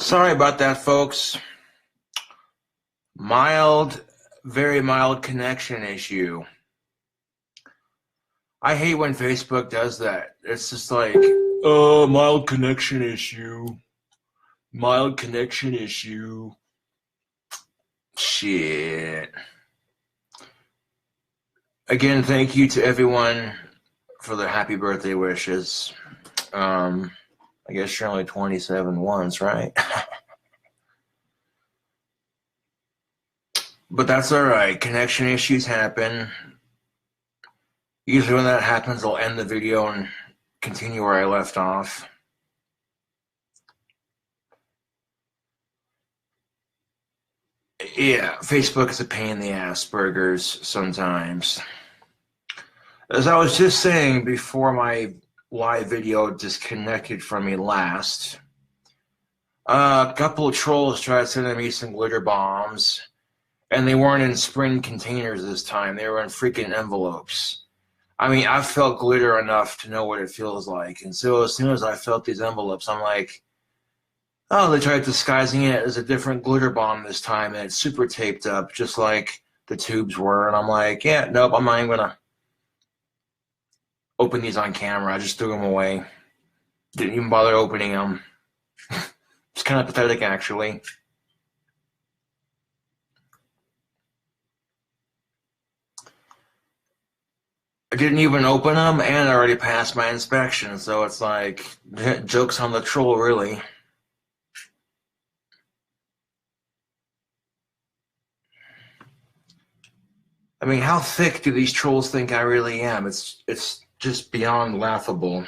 Sorry about that, folks. Very mild connection issue. I hate when Facebook does that. It's just like, oh, mild connection issue. Mild connection issue. Shit. Again, thank you to everyone for their happy birthday wishes. I guess you're only 27 once, right? But that's all right. Connection issues happen. Usually when that happens, I'll end the video and continue where I left off. Yeah, Facebook is a pain in the ass, burgers, sometimes. As I was just saying before my live video disconnected from me last, a couple of trolls tried sending me some glitter bombs, and they weren't in spring containers this time. They were in freaking envelopes. I mean, I've felt glitter enough to know what it feels like. And so as soon as I felt these envelopes, I'm like, oh, they tried disguising it as a different glitter bomb this time, and it's super taped up, just like the tubes were. And I'm like, yeah, nope, I'm not even going to open these on camera. I just threw them away. Didn't even bother opening them. It's kind of pathetic, actually. I didn't even open them, and I already passed my inspection, so it's like, joke's on the troll, really. I mean, how thick do these trolls think I really am? It's just beyond laughable.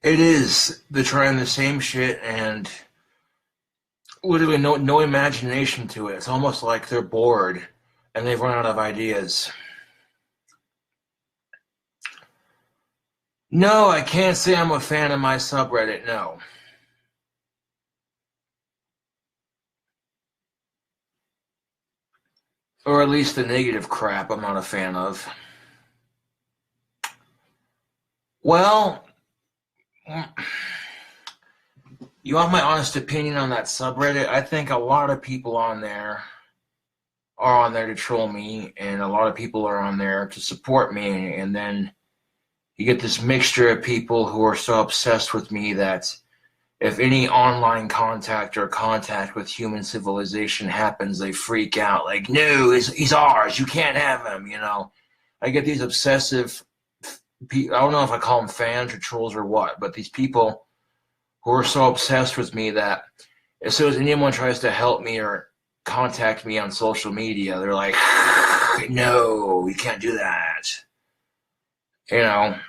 It is. They're trying the same shit and literally no imagination to it. It's almost like they're bored and they've run out of ideas. No, I can't say I'm a fan of my subreddit, no. Or at least the negative crap I'm not a fan of. Well, you want my honest opinion on that subreddit? I think a lot of people on there are on there to troll me, and a lot of people are on there to support me, and then you get this mixture of people who are so obsessed with me that if any online contact or contact with human civilization happens, they freak out, like, no, he's ours, you can't have him, you know. I get these obsessive people, I don't know if I call them fans or trolls or what, but these people who are so obsessed with me that as soon as anyone tries to help me or contact me on social media, they're like, no, you can't do that. You know.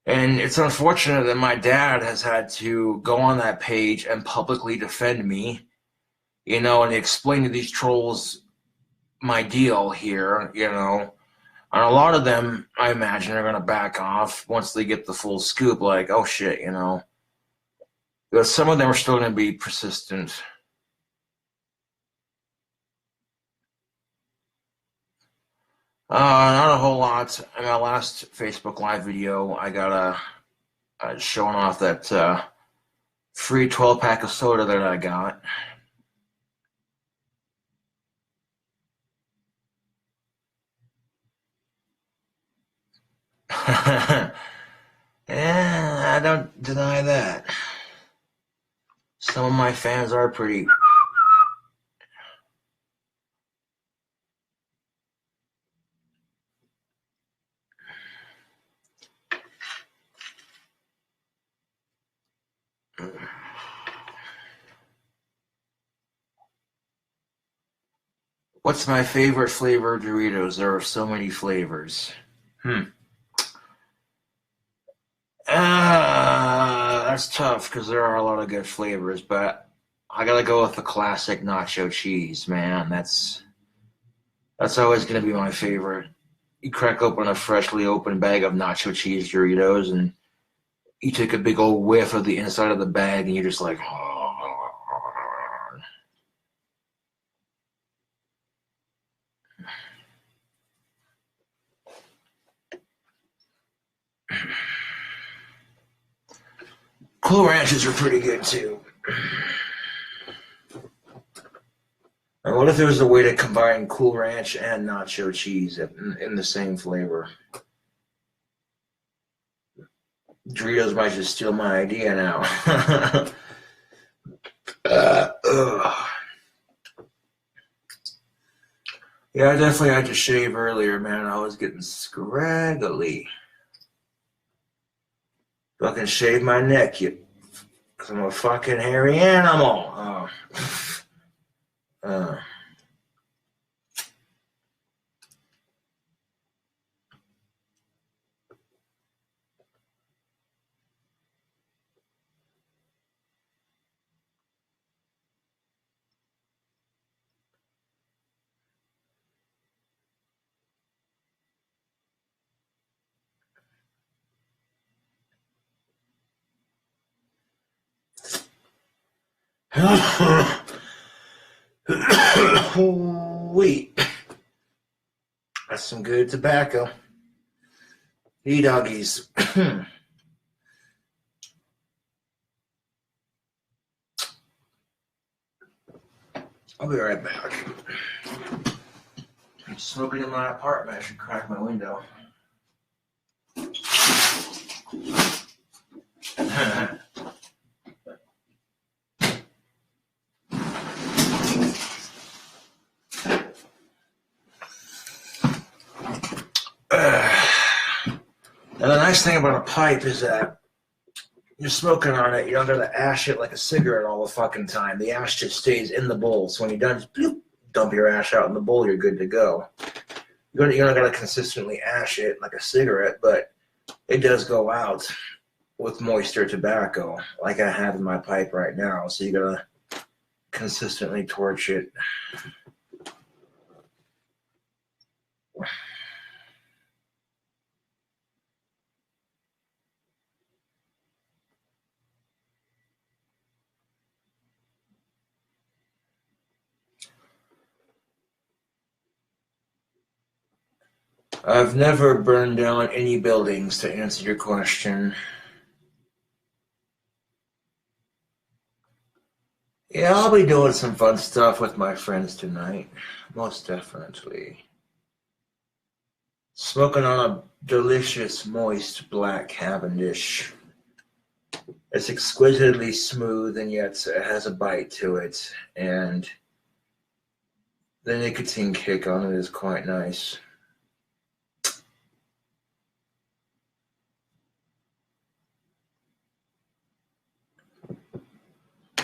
And it's unfortunate that my dad has had to go on that page and publicly defend me, you know, and explain to these trolls my deal here, you know. And a lot of them, I imagine, are going to back off once they get the full scoop, like, oh shit, you know. But some of them are still going to be persistent. Not a whole lot. In my last Facebook Live video, I got showing off that free 12-pack of soda that I got. Yeah, I don't deny that. Some of my fans are pretty... What's my favorite flavor of Doritos? There are so many flavors. That's tough because there are a lot of good flavors, but I gotta go with the classic nacho cheese, man. That's always gonna be my favorite. you crack open a freshly opened bag of nacho cheese Doritos, and you take a big old whiff of the inside of the bag, and you're just like, oh. Cool Ranches are pretty good too. And what if there was a way to combine Cool Ranch and nacho cheese in the same flavor? Doritos might just steal my idea now. Yeah, I definitely had to shave earlier, man. I was getting scraggly. Fucking shave my neck, because I'm a fucking hairy animal. Wait. That's some good tobacco. Hey, doggies. I'll be right back. I'm smoking in my apartment. I should crack my window. And the nice thing about a pipe is that you're smoking on it, you don't gotta ash it like a cigarette all the fucking time. The ash just stays in the bowl. So when you're done, just bloop, dump your ash out in the bowl, you're good to go. You're not gonna consistently ash it like a cigarette, but it does go out with moisture tobacco, like I have in my pipe right now. So you gotta consistently torch it. I've never burned down any buildings, to answer your question. Yeah, I'll be doing some fun stuff with my friends tonight. Most definitely. Smoking on a delicious, moist black Cavendish. It's exquisitely smooth, and yet it has a bite to it. And the nicotine kick on it is quite nice.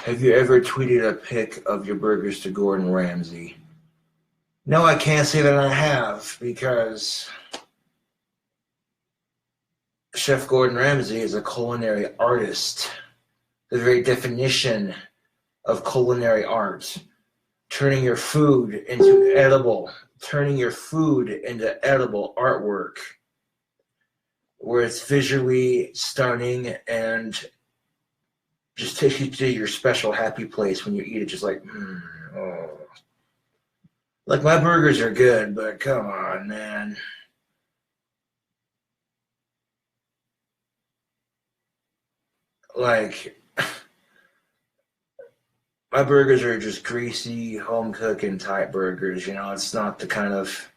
Have you ever tweeted a pic of your burgers to Gordon Ramsay? No, I can't say that I have, because Chef Gordon Ramsay is a culinary artist. The very definition of culinary art. Turning your food into edible artwork, where it's visually stunning and just takes you to your special happy place when you eat it, just like, oh. Like, my burgers are good, but come on, man. Like, my burgers are just greasy, home cooking type burgers, you know. It's not the kind of,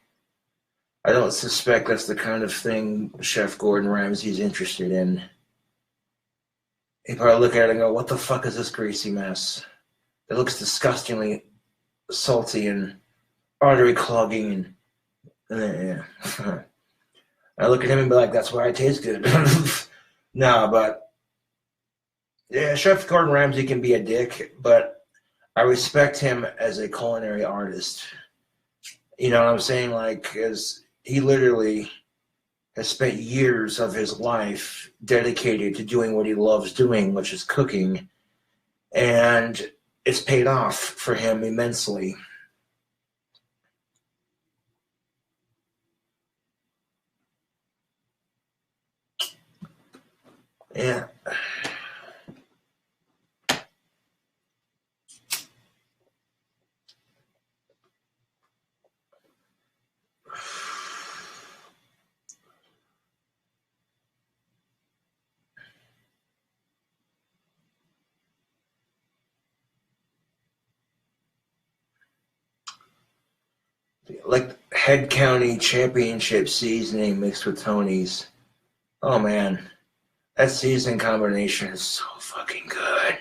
I don't suspect that's the kind of thing Chef Gordon Ramsay's interested in. He'd probably look at it and go, what the fuck is this greasy mess? It looks disgustingly salty and artery clogging. And yeah. I look at him and be like, that's why I taste good. No, but yeah, Chef Gordon Ramsay can be a dick, but I respect him as a culinary artist. You know what I'm saying? Like, as he literally has spent years of his life dedicated to doing what he loves doing, which is cooking, and it's paid off for him immensely. Yeah. Like Head County Championship seasoning mixed with Tony's. Oh man, that seasoning combination is so fucking good.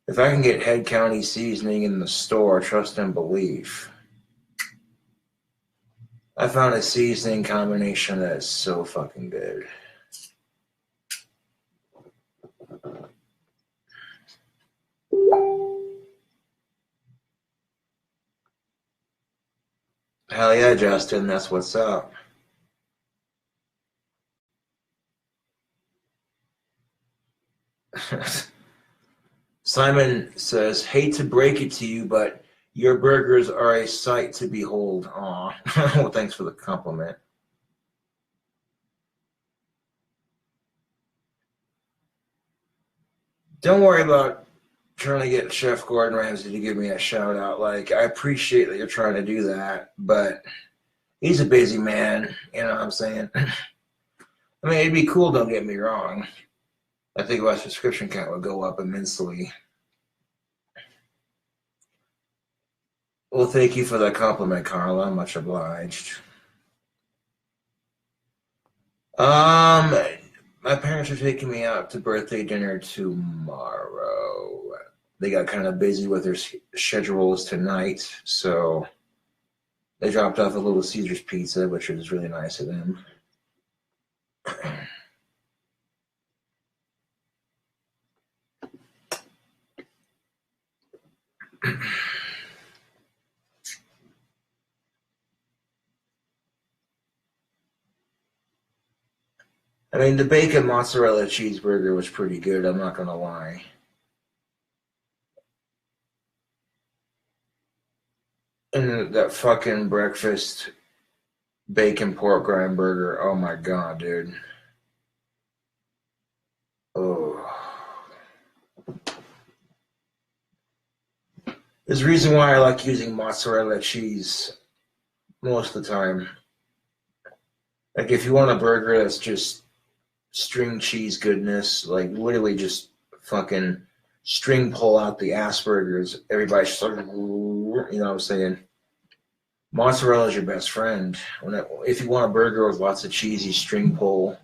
If I can get Head County seasoning in the store, trust and believe. I found a seasoning combination that is so fucking good. Hell yeah, Justin, that's what's up. Simon says, hate to break it to you, but your burgers are a sight to behold. Aw. Well, thanks for the compliment. Don't worry about trying to get Chef Gordon Ramsay to give me a shout out. Like, I appreciate that you're trying to do that, but he's a busy man, you know what I'm saying? I mean, it'd be cool, don't get me wrong. I think my subscription count would go up immensely. Well, thank you for that compliment, Carla. Much obliged. My parents are taking me out to birthday dinner tomorrow. They got kind of busy with their schedules tonight, so they dropped off a little Caesar's pizza, which was really nice of them. I mean, the bacon mozzarella cheeseburger was pretty good, I'm not going to lie. And that fucking breakfast bacon pork rind burger, oh my god, dude. Oh. There's a reason why I like using mozzarella cheese most of the time. Like, if you want a burger that's just string cheese goodness, like literally just fucking string pull out the Asperger's, everybody's sort of, you know what I'm saying? Mozzarella is your best friend. If you want a burger with lots of cheesy string pull,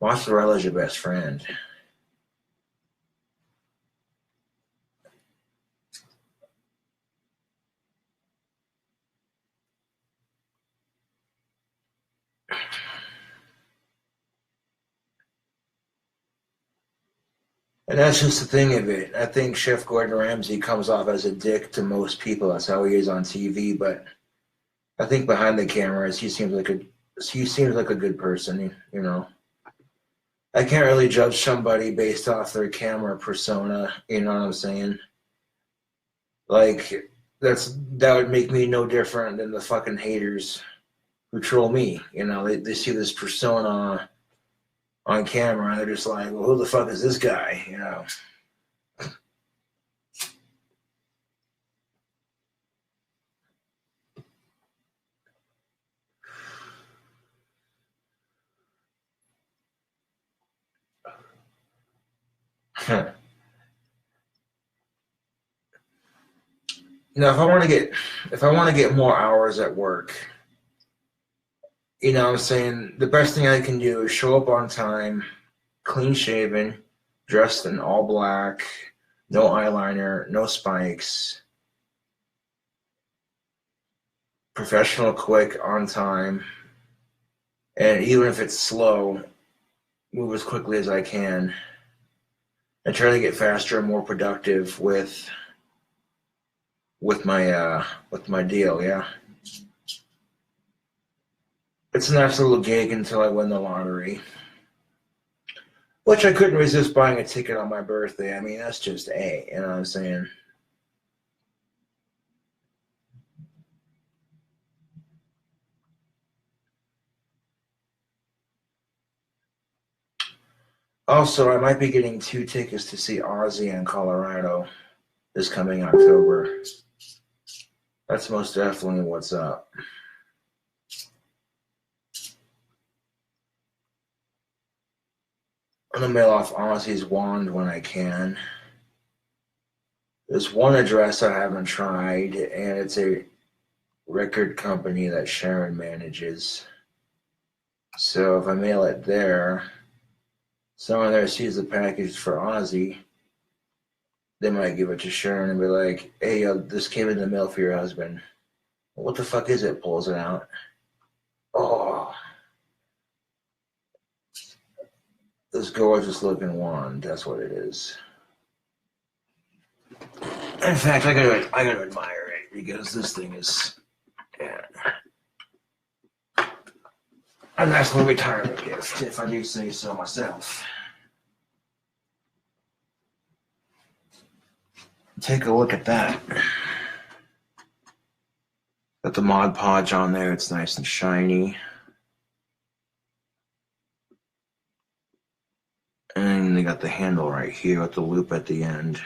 mozzarella is your best friend. And that's just the thing of it. I think Chef Gordon Ramsay comes off as a dick to most people. That's how he is on TV. But I think behind the cameras, he seems like a good person. You know, I can't really judge somebody based off their camera persona. You know what I'm saying? Like that would make me no different than the fucking haters who troll me. You know, they see this persona on camera and they're just like, well, who the fuck is this guy? You know. Now, if I want to get more hours at work, you know what I'm saying, the best thing I can do is show up on time, clean shaven, dressed in all black, no eyeliner, no spikes, professional, quick, on time, and even if it's slow, move as quickly as I can, and try to get faster and more productive with my deal, yeah. It's an absolute gig until I win the lottery. Which I couldn't resist buying a ticket on my birthday. I mean, that's just you know what I'm saying? Also, I might be getting 2 tickets to see Ozzy in Colorado this coming October. That's most definitely what's up. I'm gonna mail off Ozzy's wand when I can. There's one address I haven't tried, and it's a record company that Sharon manages. So if I mail it there, someone there sees the package for Ozzy, they might give it to Sharon and be like, hey, this came in the mail for your husband. What the fuck is it? Pulls it out. Oh, this gorgeous looking wand. That's what it is. In fact, I gotta admire it because this thing is, yeah, a nice little retirement gift, if I do say so myself. Take a look at that. Got the Mod Podge on there. It's nice and shiny. And they got the handle right here with the loop at the end.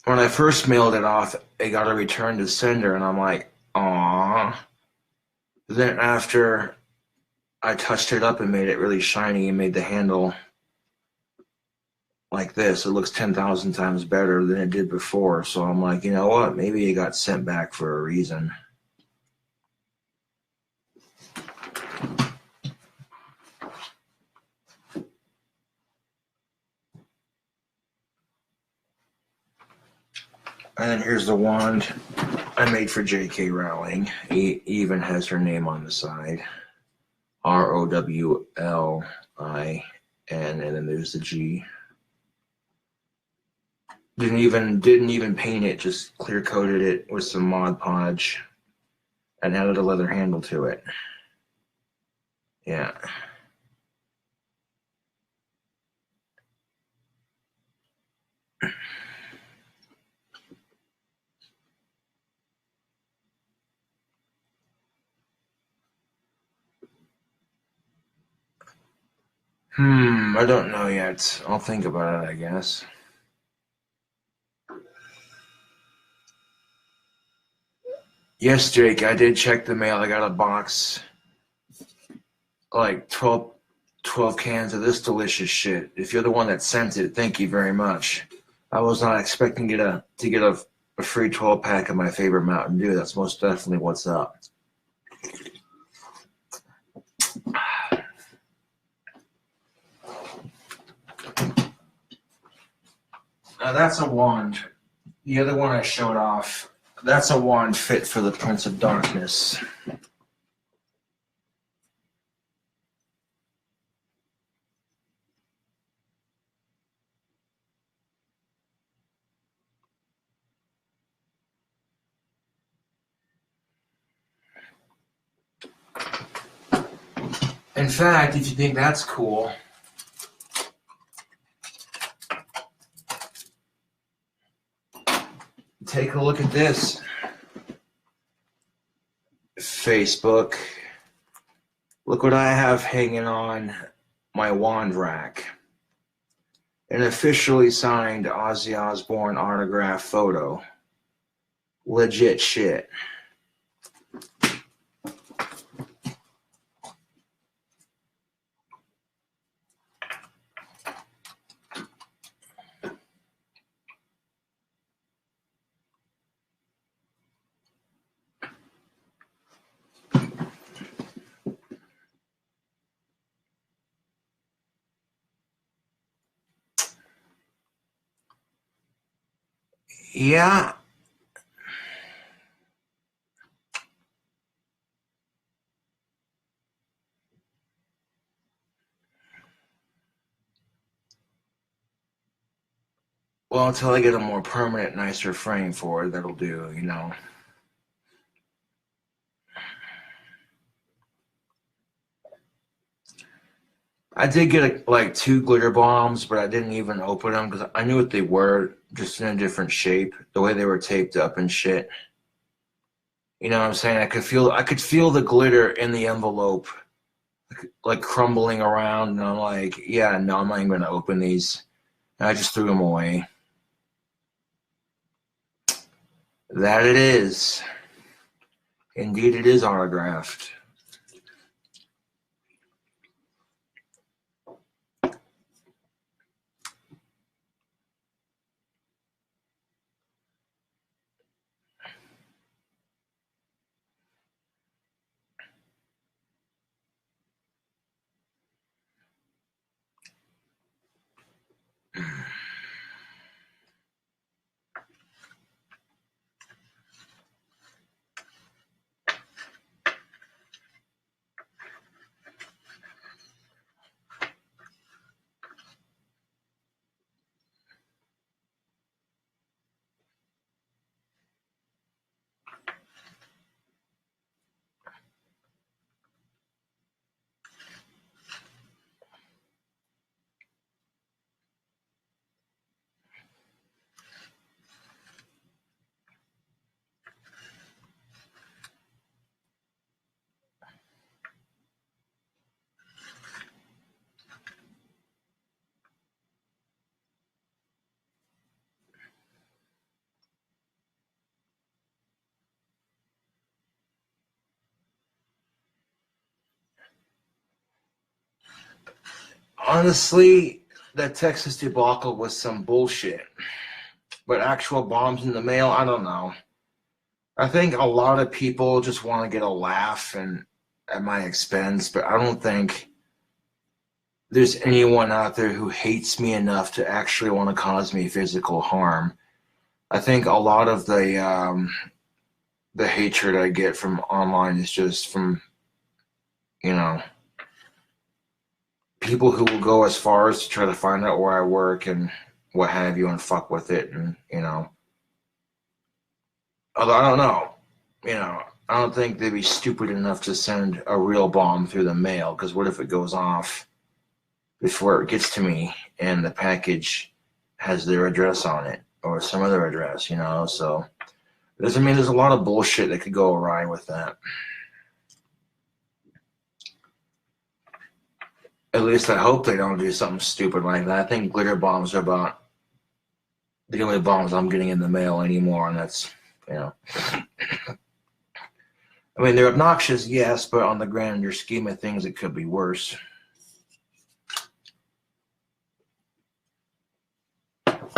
When I first mailed it off, it got a return to sender, and I'm like, aww. Then after I touched it up and made it really shiny and made the handle like this, it looks 10,000 times better than it did before. So I'm like, you know what? Maybe it got sent back for a reason. And then here's the wand I made for J.K. Rowling. He even has her name on the side. ROWLIN, and then there's the G. Didn't even paint it, just clear coated it with some Mod Podge and added a leather handle to it. Yeah. I don't know yet. I'll think about it, I guess. Yes, Jake, I did check the mail. I got a box, like 12 cans of this delicious shit. If you're the one that sent it, thank you very much. I was not expecting to get a free 12-pack of my favorite Mountain Dew. That's most definitely what's up. Now that's a wand. The other one I showed off, that's a wand fit for the Prince of Darkness. In fact, if you think that's cool, take a look at this. Facebook. Look what I have hanging on my wand rack. An officially signed Ozzy Osbourne autograph photo. Legit shit. Yeah. Well, until I get a more permanent, nicer frame for it, that'll do, you know. I did get like 2 glitter bombs, but I didn't even open them because I knew what they were, just in a different shape, the way they were taped up and shit. You know what I'm saying? I could feel the glitter in the envelope, like crumbling around, and I'm like, yeah, no, I'm not even gonna open these. And I just threw them away. That it is. Indeed, it is autographed. Honestly, that Texas debacle was some bullshit. But actual bombs in the mail, I don't know. I think a lot of people just want to get a laugh and at my expense, but I don't think there's anyone out there who hates me enough to actually want to cause me physical harm. I think a lot of the hatred I get from online is just from, you know, people who will go as far as to try to find out where I work and what have you and fuck with it, and although I don't know, I don't think they'd be stupid enough to send a real bomb through the mail, because what if it goes off before it gets to me and the package has their address on it or some other address, so it doesn't mean there's a lot of bullshit that could go awry with that. At least I hope they don't do something stupid like that. I think glitter bombs are about the only bombs I'm getting in the mail anymore, and that's, I mean, they're obnoxious, yes, but on the grander scheme of things, it could be worse. I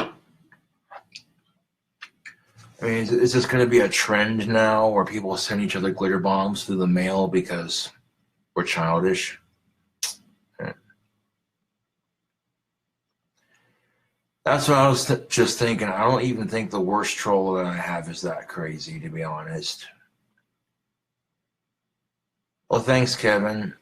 mean, is this going to be a trend now where people send each other glitter bombs through the mail because we're childish? That's what I was just thinking. I don't even think the worst troll that I have is that crazy, to be honest. Well, thanks, Kevin.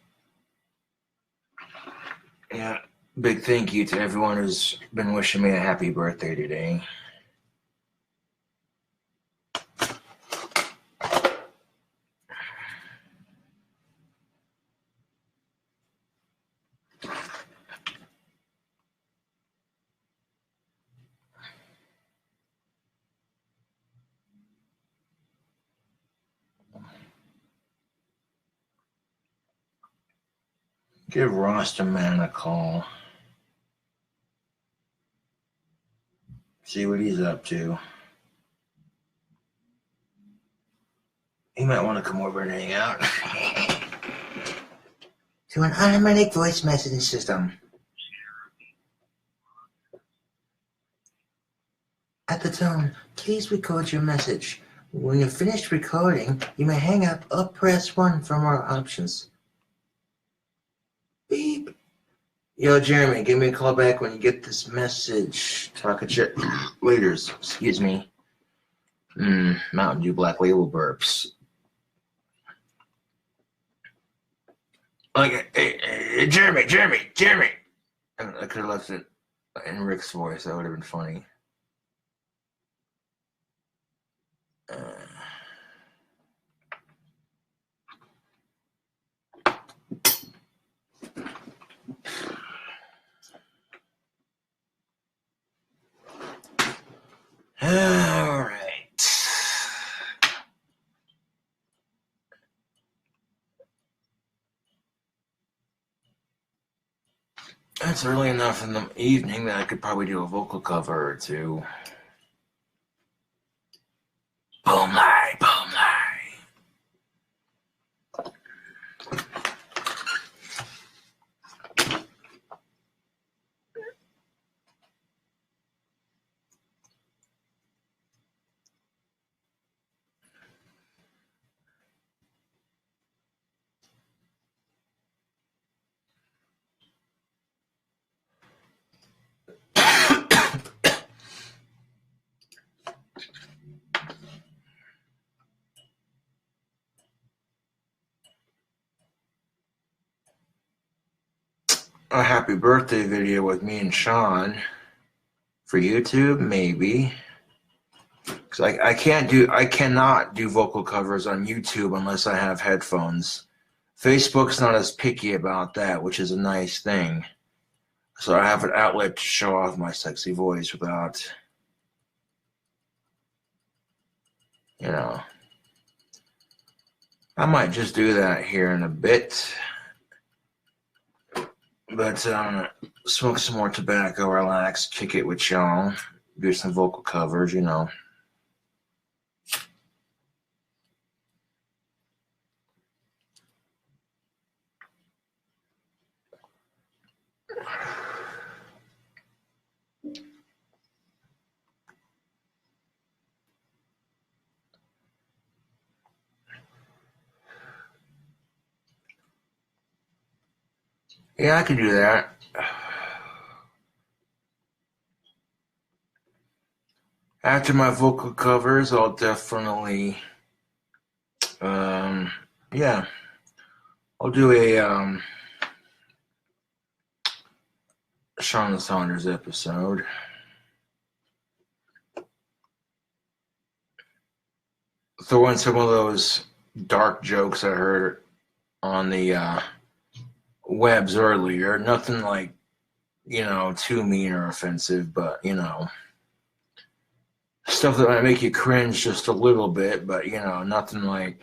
Yeah, big thank you to everyone who's been wishing me a happy birthday today. Give Rosterman a call. See what he's up to. He might want to come over and hang out. To an automatic voice messaging system. At the tone, please record your message. When you're finished recording, you may hang up or press 1 for more options. Beep. Yo, Jeremy, give me a call back when you get this message. Talk at you later. Excuse me. Mountain Dew Black Label burps. Like, hey, Jeremy. I could have left it in Rick's voice. That would have been funny. All right. It's early enough in the evening that I could probably do a vocal cover or two. Boom light, boom light. A happy birthday video with me and Sean for YouTube, maybe. Cause I cannot do vocal covers on YouTube unless I have headphones. Facebook's not as picky about that, which is a nice thing. So I have an outlet to show off my sexy voice without, you know. I might just do that here in a bit. But smoke some more tobacco, relax, kick it with y'all, do some vocal covers, you know. Yeah, I can do that. After my vocal covers, I'll definitely, yeah, I'll do a Sean Saunders episode. Throw in some of those dark jokes I heard on the webs earlier. Nothing like, you know, too mean or offensive, but, you know, stuff that might make you cringe just a little bit, but, you know, nothing like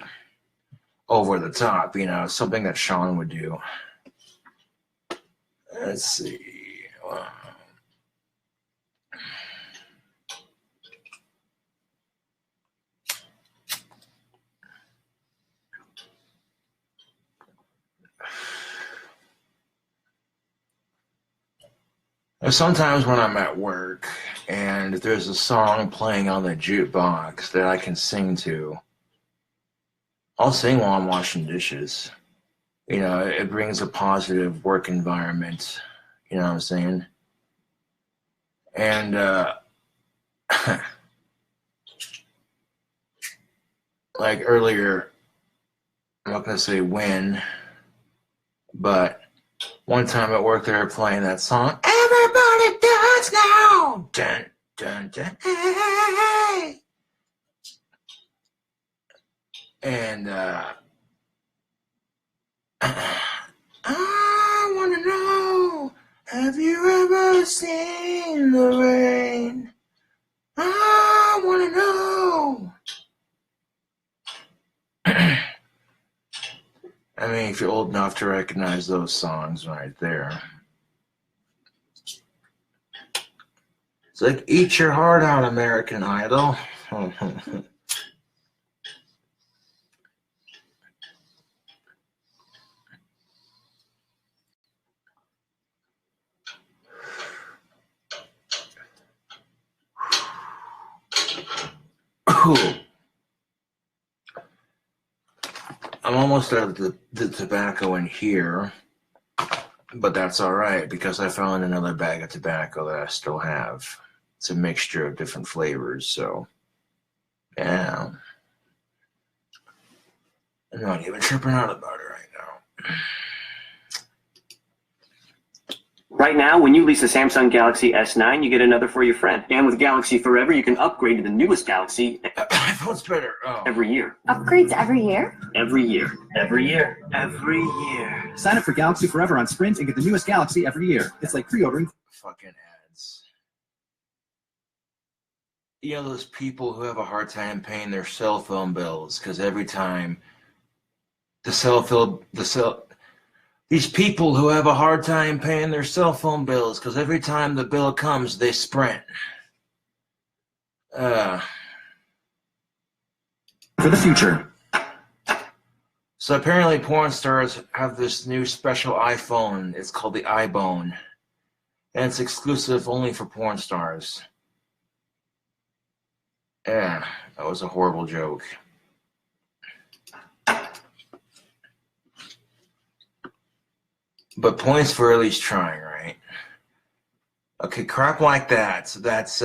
over the top, you know, something that Sean would do. Let's see. Sometimes when I'm at work and there's a song playing on the jukebox that I can sing to, I'll sing while I'm washing dishes. You know, it brings a positive work environment, you know what I'm saying? And like earlier, I'm not going to say when, but one time at work they were playing that song, Everybody Dance Now! Dun, dun, dun, hey! And I want to know, have you ever seen the rain? I want to know. I mean, if you're old enough to recognize those songs right there. It's like, eat your heart out, American Idol. I'm almost out of the tobacco in here, but that's all right because I found another bag of tobacco that I still have. It's a mixture of different flavors, so yeah. I'm not even tripping out about it right now. Right now, when you lease a Samsung Galaxy S9, you get another for your friend. And with Galaxy Forever, you can upgrade to the newest Galaxy iPhone's better. Oh. Every year. Upgrades every year? Every year. Every year. Every year. Sign up for Galaxy Forever on Sprint and get the newest Galaxy every year. It's like pre-ordering. Fucking ads. You know those people who have a hard time paying their cell phone bills because every time the These people who have a hard time paying their cell phone bills because every time the bill comes, they sprint. For the future. So apparently porn stars have this new special iPhone. It's called the iBone. And it's exclusive only for porn stars. Yeah, that was a horrible joke. But points for at least trying, right? Okay, crap like that. So that's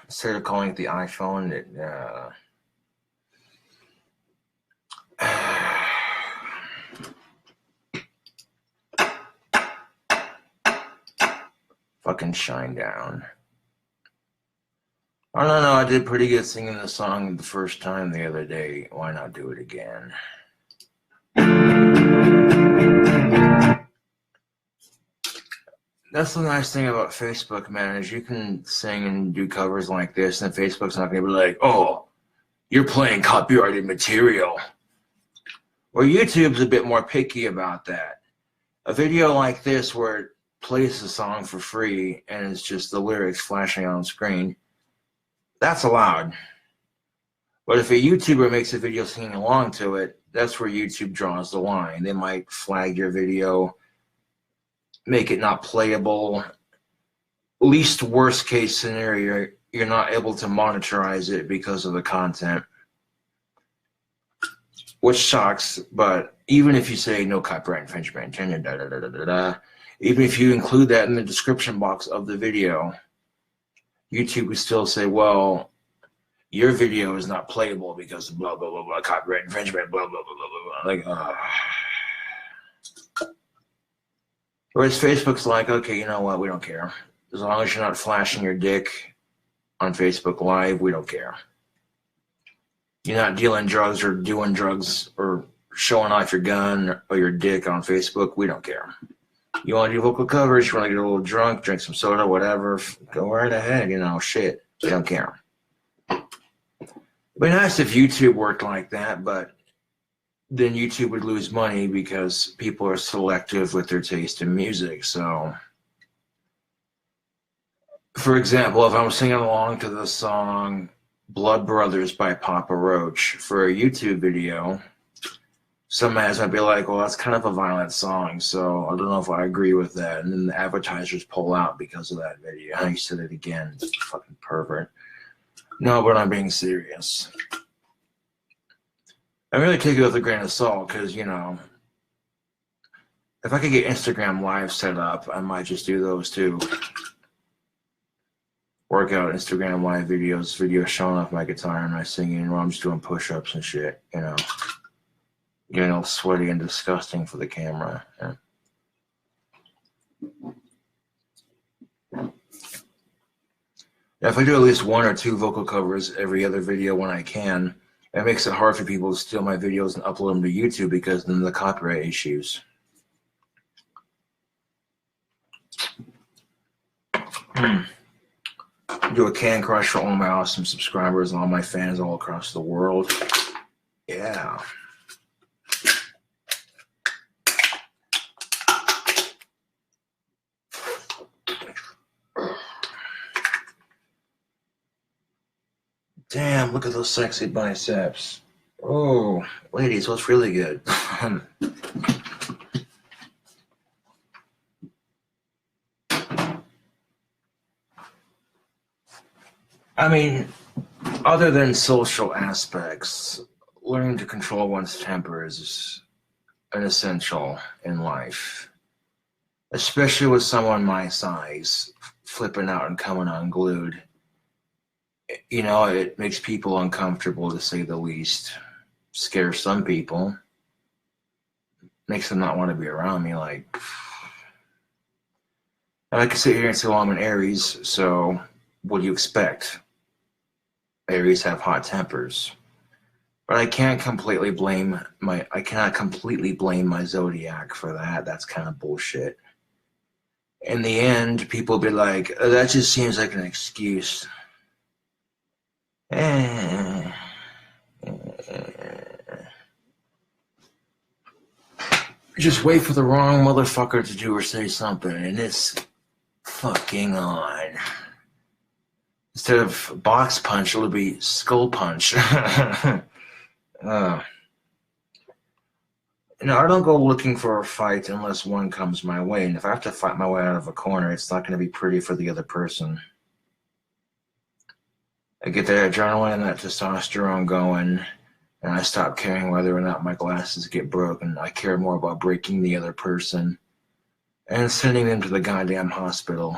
instead of calling it the iPhone, fucking shine down. I don't know, I did pretty good singing the song the first time the other day. Why not do it again? That's the nice thing about Facebook, man, is you can sing and do covers like this, and Facebook's not going to be like, oh, you're playing copyrighted material. Or YouTube's a bit more picky about that. A video like this where it plays the song for free and it's just the lyrics flashing on screen, that's allowed. But if a YouTuber makes a video singing along to it, that's where YouTube draws the line. They might flag your video, make it not playable. Least worst case scenario, you're not able to monetize it because of the content, which sucks. But even if you say no copyright infringement, even if you include that in the description box of the video, YouTube would still say, well, your video is not playable because of blah, blah, blah, blah, copyright infringement, blah, blah, blah, blah, blah. Like, Whereas Facebook's like, okay, you know what? We don't care. As long as you're not flashing your dick on Facebook Live, we don't care. You're not dealing drugs or doing drugs or showing off your gun or your dick on Facebook, we don't care. You want to do vocal covers, you want to get a little drunk, drink some soda, whatever, go right ahead, you know, shit. We don't care. It'd be nice if YouTube worked like that, but then YouTube would lose money because people are selective with their taste in music. So, for example, if I'm singing along to the song Blood Brothers by Papa Roach for a YouTube video, some ads might be like, well, that's kind of a violent song, so I don't know if I agree with that. And then the advertisers pull out because of that video. I said it again, fucking pervert. No, but I'm being serious. I really take it with a grain of salt because, you know, if I could get Instagram Live set up, I might just do those too. Work out Instagram Live videos showing off my guitar and my singing, while I'm just doing push-ups and shit, you know. Getting all sweaty and disgusting for the camera. Yeah. If I do at least 1 or 2 vocal covers every other video when I can, it makes it hard for people to steal my videos and upload them to YouTube because then the copyright issues. Do a can crush for all my awesome subscribers and all my fans all across the world. Yeah. Damn, look at those sexy biceps. Oh, ladies, what's really good? I mean, other than social aspects, learning to control one's temper is an essential in life. Especially with someone my size, flipping out and coming unglued. You know, it makes people uncomfortable, to say the least. Scares some people. Makes them not want to be around me. Like, and I can sit here and say, well, I'm an Aries, so what do you expect? Aries have hot tempers. But I cannot completely blame my zodiac for that. That's kind of bullshit. In the end, people be like, oh, that just seems like an excuse. just wait for the wrong motherfucker to do or say something, and it's fucking on. Instead of box punch, it'll be skull punch. I don't go looking for a fight unless one comes my way. And if I have to fight my way out of a corner, it's not going to be pretty for the other person. I get that adrenaline and that testosterone going, and I stop caring whether or not my glasses get broken. I care more about breaking the other person and sending them to the goddamn hospital.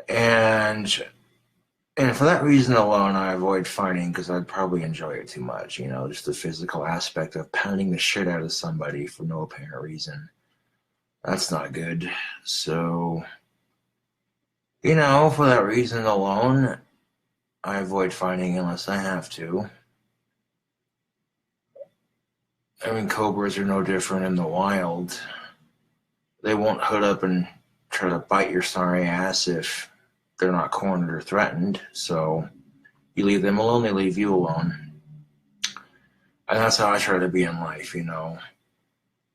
And for that reason alone, I avoid fighting because I'd probably enjoy it too much. Just the physical aspect of pounding the shit out of somebody for no apparent reason. That's not good. So, for that reason alone, I avoid fighting unless I have to. I mean, cobras are no different in the wild. They won't hood up and try to bite your sorry ass if they're not cornered or threatened. So you leave them alone, they leave you alone. And that's how I try to be in life,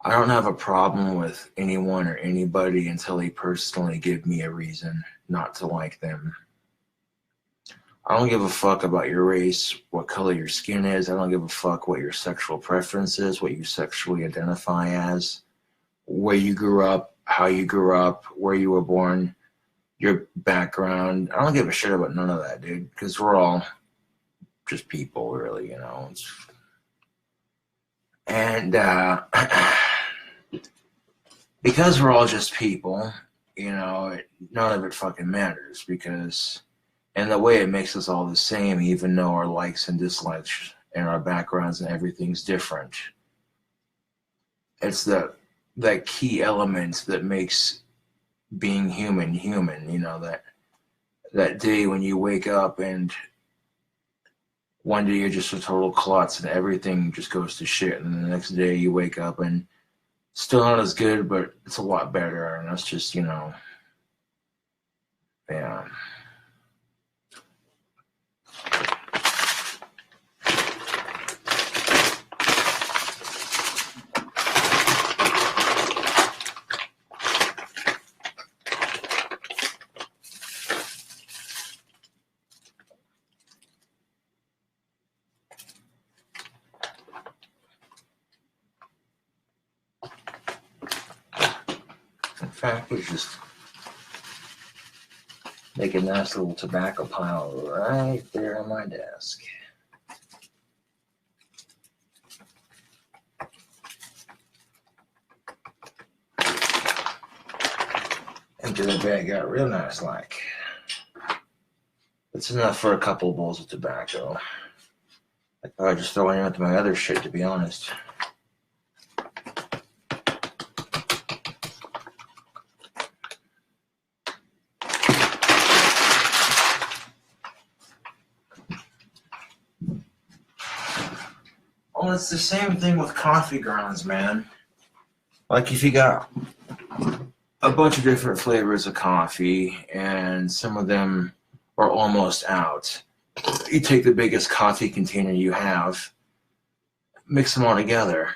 I don't have a problem with anyone or anybody until they personally give me a reason not to like them. I don't give a fuck about your race, what color your skin is. I don't give a fuck what your sexual preference is, what you sexually identify as, where you grew up, how you grew up, where you were born, your background. I don't give a shit about none of that, dude, because we're all just people, really, And because we're all just people, none of it fucking matters, because in the way it makes us all the same, even though our likes and dislikes and our backgrounds and everything's different. It's that key element that makes being human, that day when you wake up and one day you're just a total klutz and everything just goes to shit, and then the next day you wake up and still not as good, but it's a lot better, and that's just, yeah. In fact, we just make a nice little tobacco pile right there on my desk. Empty the bag out real nice like. It's enough for a couple of bowls of tobacco. I'd probably just throw it into my other shit, to be honest. Well, it's the same thing with coffee grounds, man. Like if you got a bunch of different flavors of coffee and some of them are almost out, you take the biggest coffee container you have, mix them all together.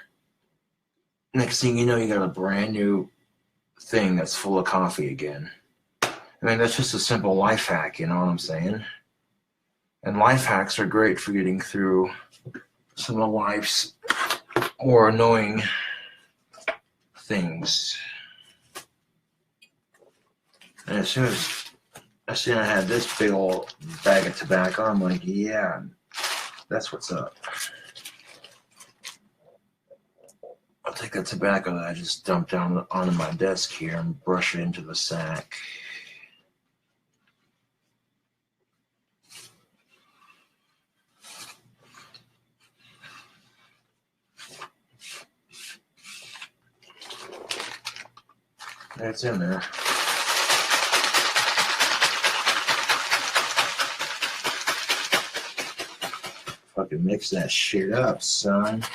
Next thing you know, you got a brand new thing that's full of coffee again. I mean, that's just a simple life hack, you know what I'm saying? And life hacks are great for getting through some of life's more annoying things. And as soon as I had this big old bag of tobacco, I'm like, yeah, that's what's up. I'll take that tobacco that I just dumped down onto my desk here and brush it into the sack. That's in there. Fucking mix that shit up, son.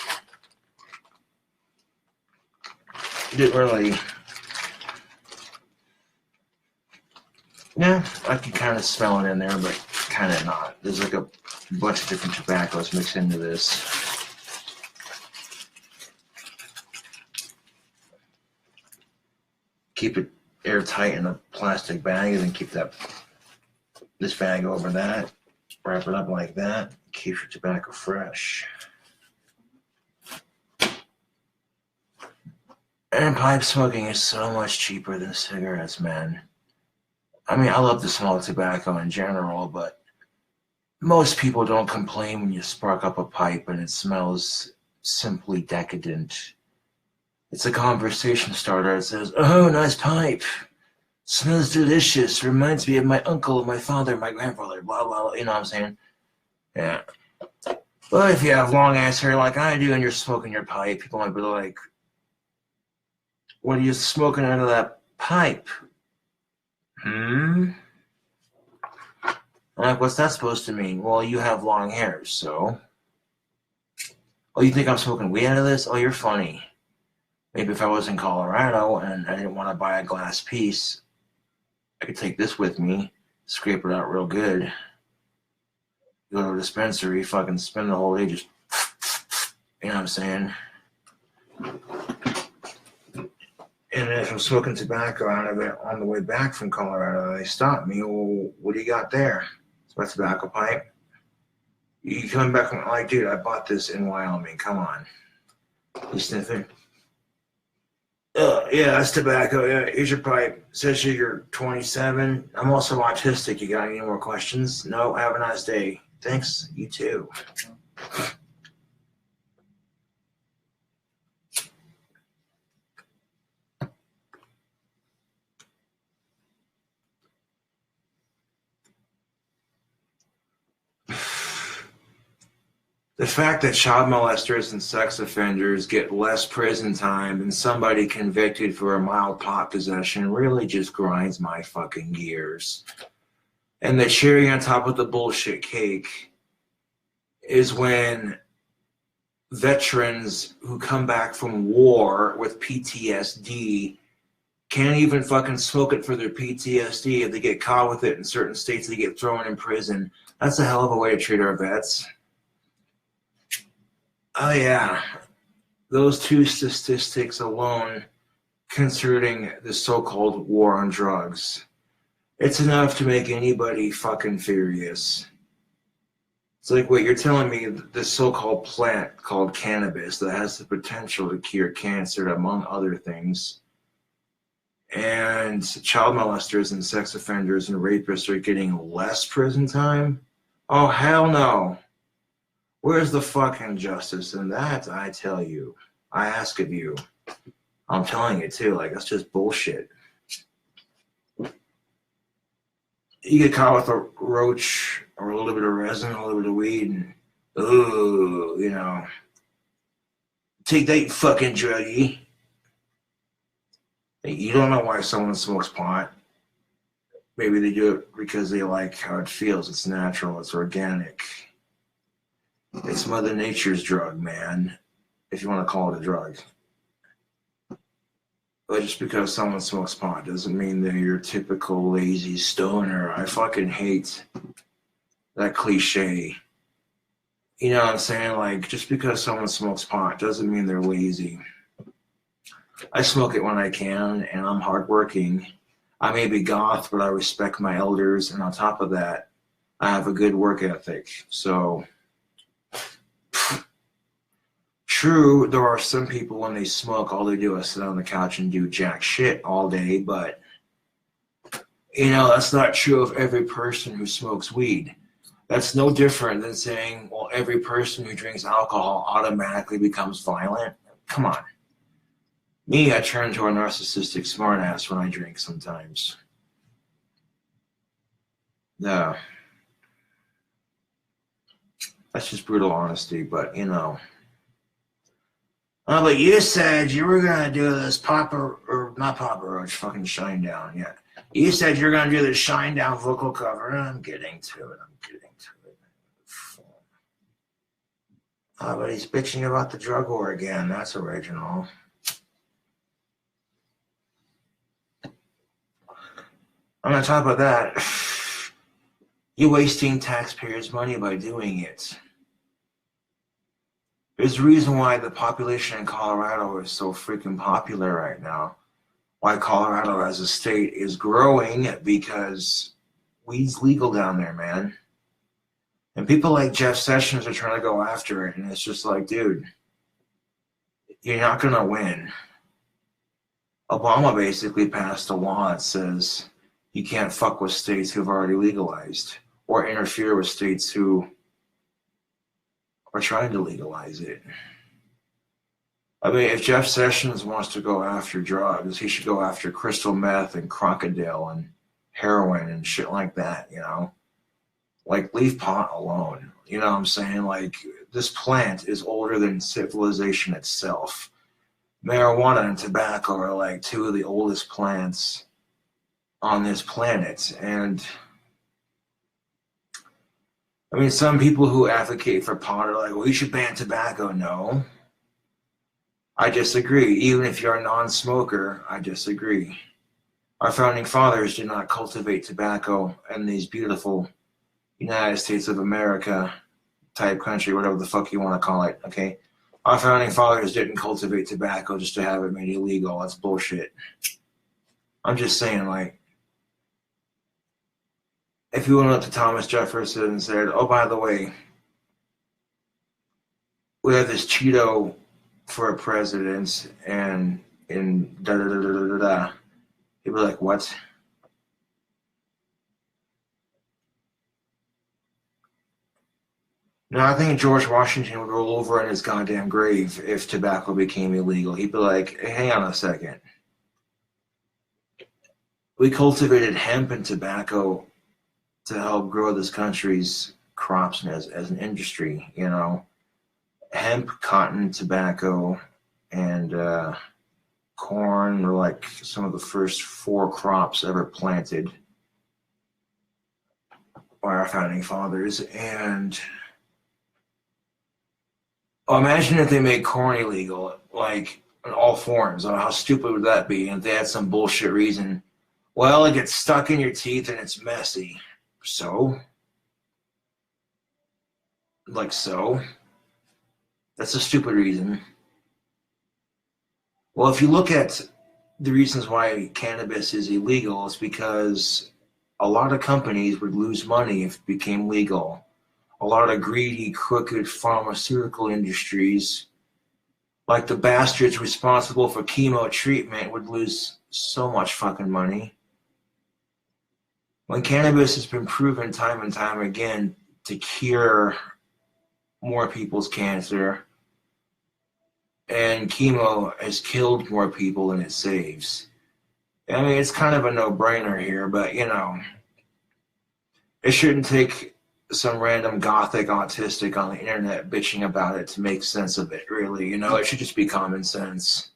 Didn't really. Yeah, I can kind of smell it in there, but kind of not. There's like a bunch of different tobaccos mixed into this. keep it airtight in a plastic bag, and then keep this bag over that. Wrap it up like that. Keep your tobacco fresh. And pipe smoking is so much cheaper than cigarettes, man. I mean, I love to smoke tobacco in general, but most people don't complain when you spark up a pipe and it smells simply decadent. It's a conversation starter. It says, "Oh, nice pipe. Smells delicious. Reminds me of my uncle, my father, my grandfather, blah, blah, blah." You know what I'm saying? Yeah. But if you have long ass hair like I do and you're smoking your pipe, people might be like, "What are you smoking out of that pipe?" I'm like, "What's that supposed to mean?" "Well, you have long hair, so." "Oh, you think I'm smoking weed out of this? Oh, you're funny." Maybe if I was in Colorado and I didn't want to buy a glass piece, I could take this with me, scrape it out real good, go to a dispensary, fucking spend the whole day just, you know what I'm saying? And if I'm smoking tobacco out of it on the way back from Colorado, they stop me. "Well, what do you got there?" "It's my tobacco pipe." "You coming back?" I'm like, "Dude, I bought this in Wyoming. Come on." You sniffing? "Yeah, that's tobacco. Yeah, here's your pipe. Says you're 27. I'm also autistic. You got any more questions?" "No, have a nice day." "Thanks, you too." The fact that child molesters and sex offenders get less prison time than somebody convicted for a mild pot possession really just grinds my fucking gears. And the cherry on top of the bullshit cake is when veterans who come back from war with PTSD can't even fucking smoke it for their PTSD. If they get caught with it in certain states, they get thrown in prison. That's a hell of a way to treat our vets. Oh yeah, those two statistics alone concerning the so-called war on drugs, it's enough to make anybody fucking furious. It's like, wait, you're telling me this so-called plant called cannabis that has the potential to cure cancer, among other things, and child molesters and sex offenders and rapists are getting less prison time? Oh, hell no. Where's the fucking justice in that? I tell you. I ask of you. I'm telling you too, like, that's just bullshit. You get caught with a roach or a little bit of resin, a little bit of weed, and ooh, you know, take that, you fucking druggie. You don't know why someone smokes pot. Maybe they do it because they like how it feels. It's natural, it's organic. It's Mother Nature's drug, man, if you want to call it a drug. But just because someone smokes pot doesn't mean they're your typical lazy stoner. I fucking hate that cliche. You know what I'm saying? Like, just because someone smokes pot doesn't mean they're lazy. I smoke it when I can, and I'm hardworking. I may be goth, but I respect my elders, and on top of that, I have a good work ethic. So, true, there are some people when they smoke, all they do is sit on the couch and do jack shit all day, but, you know, that's not true of every person who smokes weed. That's no different than saying, well, every person who drinks alcohol automatically becomes violent. Come on. Me, I turn to a narcissistic smartass when I drink sometimes. No. That's just brutal honesty, but, you know. Oh, but you said you were going to do this not Papa Roach, fucking Shinedown, yeah. You said you're going to do this Shinedown vocal cover. I'm getting to it. Oh, but he's bitching about the drug war again. That's original. On top of that, you're wasting taxpayers' money by doing it. There's a reason why the population in Colorado is so freaking popular right now. why Colorado as a state is growing, because weed's legal down there, man. And people like Jeff Sessions are trying to go after it, and it's just like, dude, you're not going to win. Obama basically passed a law that says you can't fuck with states who've already legalized or interfere with states who are trying to legalize it. I mean, if Jeff Sessions wants to go after drugs, he should go after crystal meth and crocodile and heroin and shit like that, you know? Like, leave pot alone. You know what I'm saying? Like, this plant is older than civilization itself. Marijuana and tobacco are like two of the oldest plants on this planet. And I mean, some people who advocate for pot are like, well, you should ban tobacco. No, I disagree. Even if you're a non-smoker, I disagree. Our founding fathers did not cultivate tobacco in these beautiful United States of America type country, whatever the fuck you want to call it, okay? Our founding fathers didn't cultivate tobacco just to have it made illegal. That's bullshit. I'm just saying, like, if you went up to Thomas Jefferson and said, oh, by the way, we have this Cheeto for a president and in da-da-da-da-da-da, he'd be like, what? No, I think George Washington would roll over in his goddamn grave if tobacco became illegal. He'd be like, hey, hang on a second. We cultivated hemp and tobacco to help grow this country's crops as an industry, you know. Hemp, cotton, tobacco, and corn were like some of the first 4 crops ever planted by our founding fathers. And imagine if they made corn illegal, like in all forms. How stupid would that be? And if they had some bullshit reason, well, it gets stuck in your teeth and it's messy. So? Like, so? That's a stupid reason. Well, if you look at the reasons why cannabis is illegal, it's because a lot of companies would lose money if it became legal. A lot of greedy, crooked pharmaceutical industries, like the bastards responsible for chemo treatment, would lose so much fucking money. When cannabis has been proven time and time again to cure more people's cancer, and chemo has killed more people than it saves. I mean, it's kind of a no-brainer here, but, you know, it shouldn't take some random gothic autistic on the internet bitching about it to make sense of it, really. You know, it should just be common sense.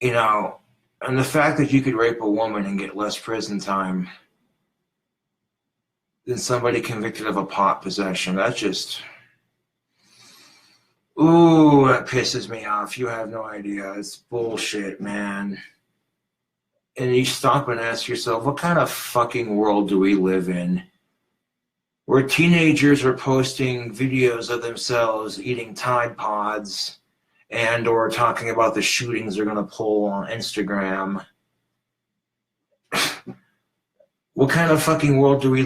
You know, and the fact that you could rape a woman and get less prison time than somebody convicted of a pot possession, that's just... Ooh, that pisses me off. You have no idea. It's bullshit, man. And you stop and ask yourself, what kind of fucking world do we live in? Where teenagers are posting videos of themselves eating Tide Pods and or talking about the shootings they're going to pull on Instagram. What kind of fucking world are we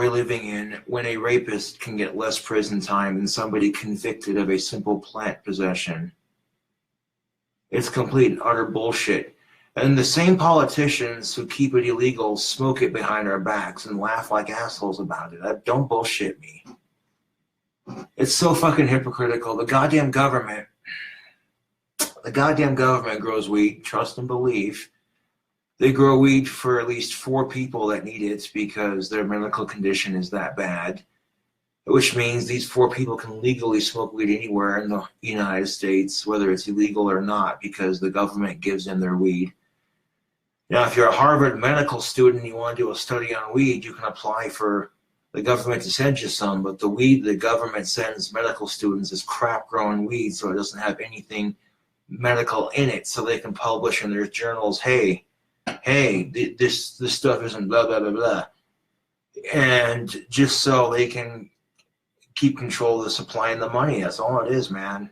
living in when a rapist can get less prison time than somebody convicted of a simple plant possession? It's complete and utter bullshit. And the same politicians who keep it illegal smoke it behind our backs and laugh like assholes about it. Don't bullshit me. It's so fucking hypocritical. The goddamn government grows weed, trust and believe. They grow weed for at least 4 people that need it because their medical condition is that bad, which means these 4 people can legally smoke weed anywhere in the United States, whether it's illegal or not, because the government gives them their weed. Now, if you're a Harvard medical student and you want to do a study on weed, you can apply for the government to send you some, but the weed the government sends medical students is crap-growing weed, so it doesn't have anything medical in it, so they can publish in their journals, hey, this stuff isn't blah, blah, blah, blah. And just so they can keep control of the supply and the money. That's all it is, man.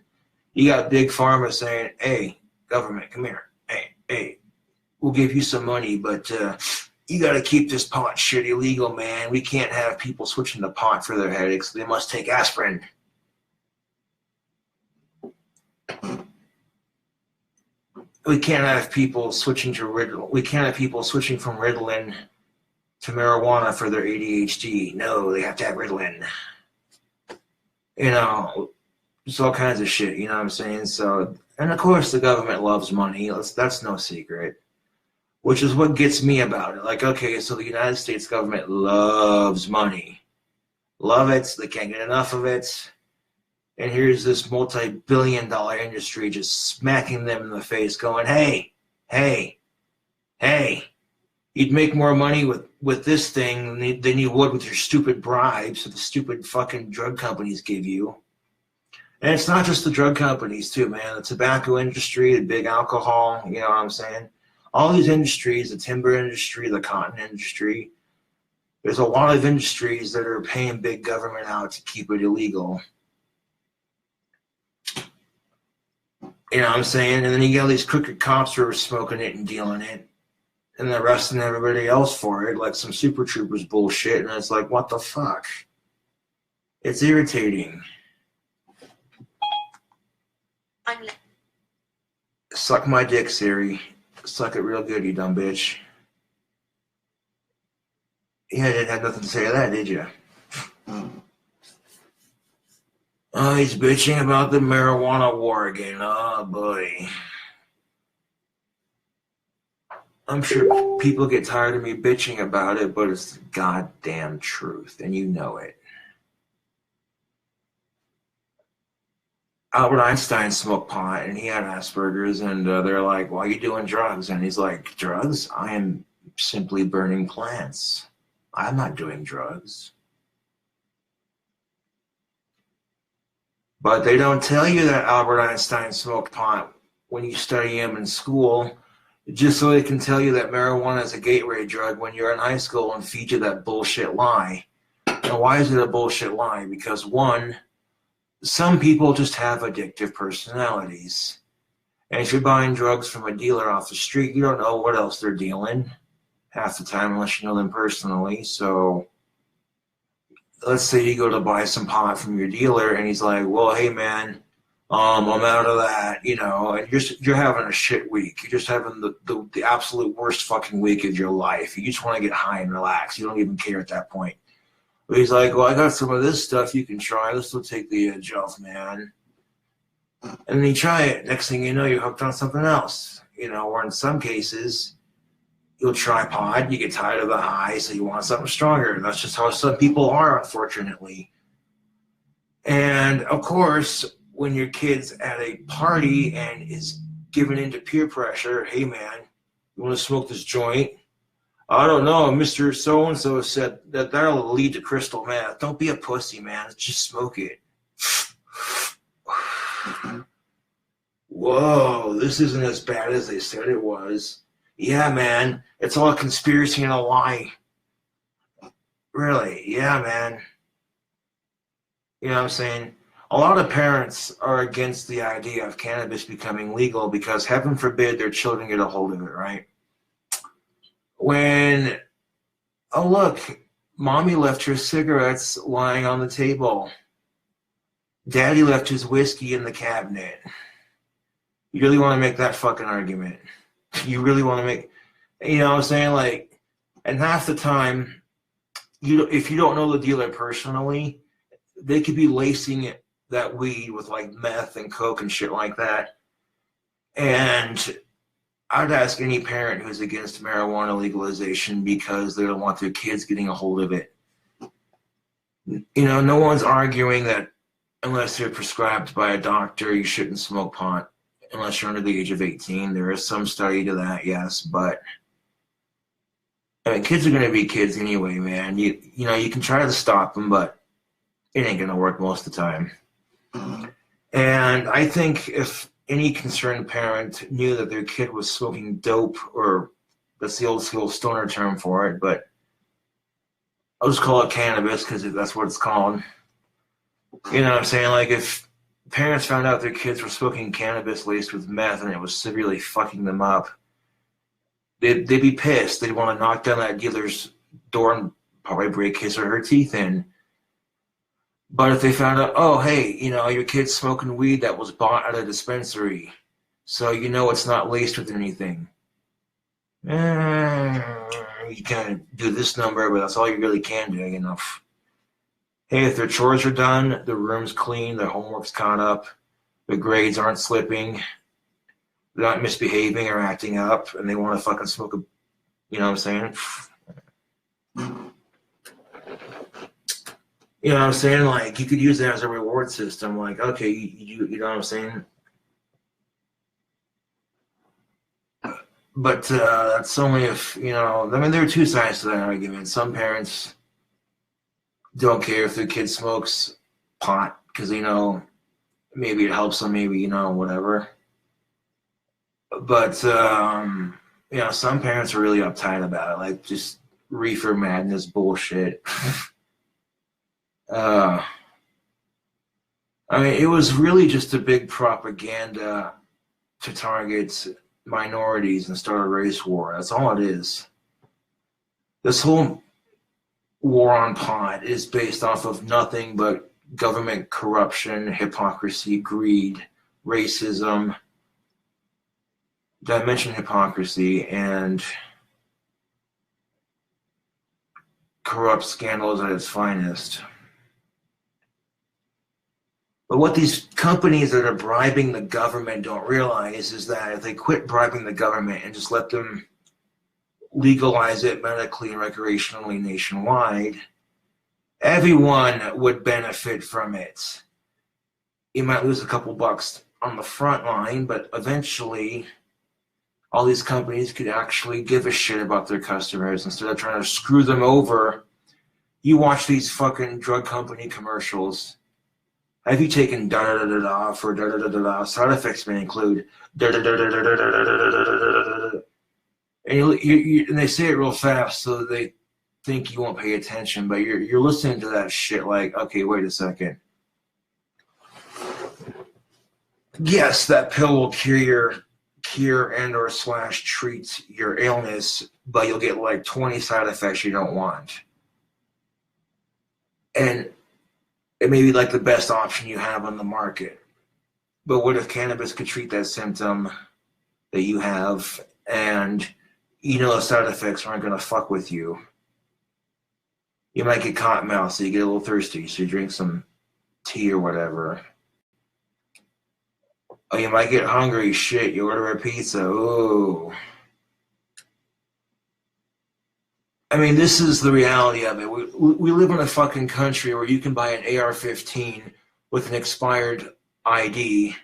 You got Big Pharma saying, hey, government, come here. Hey, we'll give you some money, but you got to keep this pot shit illegal, man. We can't have people switching to pot for their headaches. They must take aspirin. We can't have people switching to Ritalin. We can't have people switching from Ritalin to marijuana for their ADHD. No, they have to have Ritalin. You know, just all kinds of shit. You know what I'm saying? So, and of course, the government loves money. That's no secret. Which is what gets me about it. Like, okay, so the United States government loves money. Love it. They can't get enough of it. And here's this multi-billion-dollar industry just smacking them in the face going, hey, you'd make more money with this thing than you would with your stupid bribes that the stupid fucking drug companies give you. And it's not just the drug companies too, man. The tobacco industry, the big alcohol, you know what I'm saying? All these industries, the timber industry, the cotton industry, there's a lot of industries that are paying big government out to keep it illegal. You know what I'm saying? And then you got these crooked cops who are smoking it and dealing it and arresting everybody else for it, like some Super Troopers bullshit. And it's like, what the fuck? It's irritating. Suck my dick, Siri. Suck it real good, you dumb bitch. Yeah, you didn't have nothing to say to that, did you? Oh, he's bitching about the marijuana war again. Oh, boy. I'm sure people get tired of me bitching about it, but it's the goddamn truth, and you know it. Albert Einstein smoked pot, and he had Asperger's, and they're like, why are you doing drugs? And he's like, drugs? I am simply burning plants. I'm not doing drugs. But they don't tell you that Albert Einstein smoked pot when you study him in school, just so they can tell you that marijuana is a gateway drug when you're in high school and feed you that bullshit lie. And why is it a bullshit lie? Because one, some people just have addictive personalities. And if you're buying drugs from a dealer off the street, you don't know what else they're dealing half the time unless you know them personally. So let's say you go to buy some pot from your dealer and he's like, well, hey man, I'm out of that, you know, and you're having a shit week. You're just having the absolute worst fucking week of your life. You just want to get high and relax. You don't even care at that point. But he's like, well, I got some of this stuff you can try. This will take the edge off, man. And then you try it. Next thing you know, you're hooked on something else. You know, or in some cases, you'll try pot, you get tired of the high, so you want something stronger. And that's just how some people are, unfortunately. And, of course, when your kid's at a party and is given into peer pressure, hey, man, you want to smoke this joint? I don't know, Mr. So-and-so said that that'll lead to crystal meth. Don't be a pussy, man. Just smoke it. Whoa, this isn't as bad as they said it was. Yeah, man, it's all a conspiracy and a lie. Really? Yeah, man. You know what I'm saying? A lot of parents are against the idea of cannabis becoming legal because, heaven forbid, their children get a hold of it, right? When, oh look, mommy left her cigarettes lying on the table. Daddy left his whiskey in the cabinet. You really want to make that fucking argument? You really want to make, you know what I'm saying? Like, and half the time, if you don't know the dealer personally, they could be lacing that weed with like meth and coke and shit like that. And I'd ask any parent who's against marijuana legalization because they don't want their kids getting a hold of it. You know, no one's arguing that unless you're prescribed by a doctor, you shouldn't smoke pot unless you're under the age of 18. There is some study to that, yes, but I mean, kids are going to be kids anyway, man. You know, you can try to stop them, but it ain't going to work most of the time. And I think if any concerned parent knew that their kid was smoking dope, or that's the old school stoner term for it, but I'll just call it cannabis because that's what it's called. You know what I'm saying? Like, if parents found out their kids were smoking cannabis laced with meth and it was severely fucking them up, they'd be pissed. They'd want to knock down that dealer's door and probably break his or her teeth in. But if they found out, oh, hey, you know, your kid's smoking weed that was bought at a dispensary, so you know it's not laced with anything. You can do this number, but that's all you really can do, you know. Hey, if their chores are done, the room's clean, their homework's caught up, the grades aren't slipping, they're not misbehaving or acting up, and they want to fucking smoke a, you know what I'm saying? You know what I'm saying? Like, you could use that as a reward system. Like, okay, you know what I'm saying? But that's only if, you know, I mean, there are two sides to that argument. Some parents don't care if their kid smokes pot because, you know, maybe it helps them, maybe, you know, whatever. But, you know, some parents are really uptight about it, like just reefer madness bullshit. I mean, it was really just a big propaganda to target minorities and start a race war. That's all it is. This whole war on pot is based off of nothing but government corruption, hypocrisy, greed, racism. Did I mention hypocrisy? And corrupt scandals at its finest. But what these companies that are bribing the government don't realize is that if they quit bribing the government and just let them legalize it medically and recreationally nationwide, everyone would benefit from it. You might lose a couple bucks on the front line, but eventually all these companies could actually give a shit about their customers instead of trying to screw them over. You watch these fucking drug company commercials. Have you taken da-da-da-da-da for da-da-da-da-da? Side effects may include da-da-da-da-da-da-da-da-da-da. And they say it real fast so they think you won't pay attention, but you're listening to that shit like, okay, wait a second. Yes, that pill will cure and or / treat your illness, but you'll get like 20 side effects you don't want. And it may be like the best option you have on the market. But what if cannabis could treat that symptom that you have and you know the side effects aren't going to fuck with you? You might get cotton mouth, so you get a little thirsty, so you drink some tea or whatever. Oh, you might get hungry, shit, you order a pizza, ooh. I mean, this is the reality of it. We live in a fucking country where you can buy an AR-15 with an expired ID,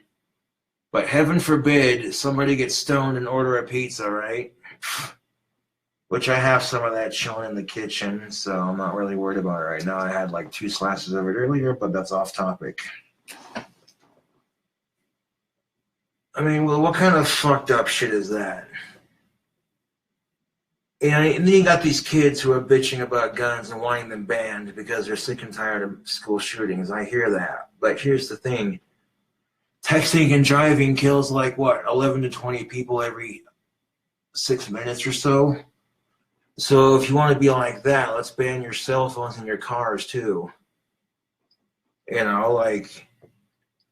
but heaven forbid somebody gets stoned and order a pizza, right? Which I have some of that chilling in the kitchen, so I'm not really worried about it right now. I had like 2 slices of it earlier, but that's off topic. I mean, well, what kind of fucked up shit is that? And then you got these kids who are bitching about guns and wanting them banned because they're sick and tired of school shootings. I hear that. But here's the thing. Texting and driving kills like, what, 11 to 20 people every 6 minutes or so? So if you want to be like that, let's ban your cell phones in your cars too. You know, like...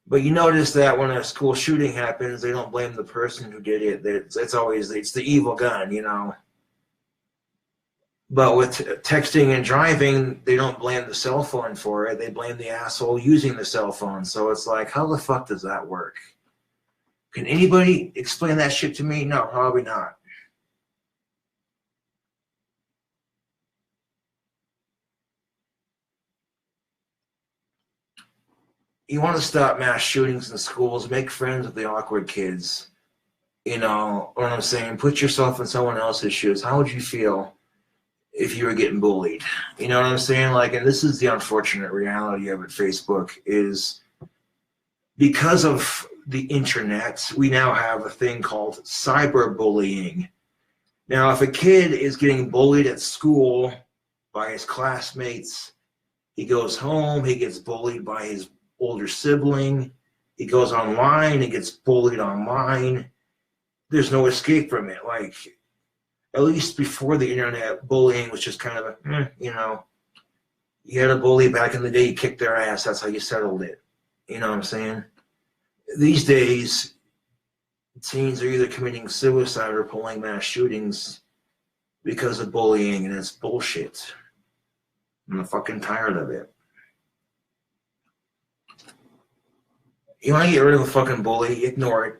But you notice that when a school shooting happens, they don't blame the person who did it. It's always the evil gun, you know. But with texting and driving, they don't blame the cell phone for it. They blame the asshole using the cell phone. So it's like, how the fuck does that work? Can anybody explain that shit to me? No, probably not. You want to stop mass shootings in schools, make friends with the awkward kids. You know what I'm saying? Put yourself in someone else's shoes. How would you feel if you were getting bullied? You know what I'm saying? Like, and this is the unfortunate reality of it, Facebook, is because of the internet, we now have a thing called cyberbullying. Now, if a kid is getting bullied at school by his classmates, he goes home, he gets bullied by his older sibling, he goes online, he gets bullied online. There's no escape from it. Like, At least before the internet, bullying was just kind of a, you know, you had a bully back in the day, you kicked their ass, that's how you settled it. You know what I'm saying? These days, teens are either committing suicide or pulling mass shootings because of bullying, and it's bullshit. I'm fucking tired of it. You want to get rid of a fucking bully, ignore it.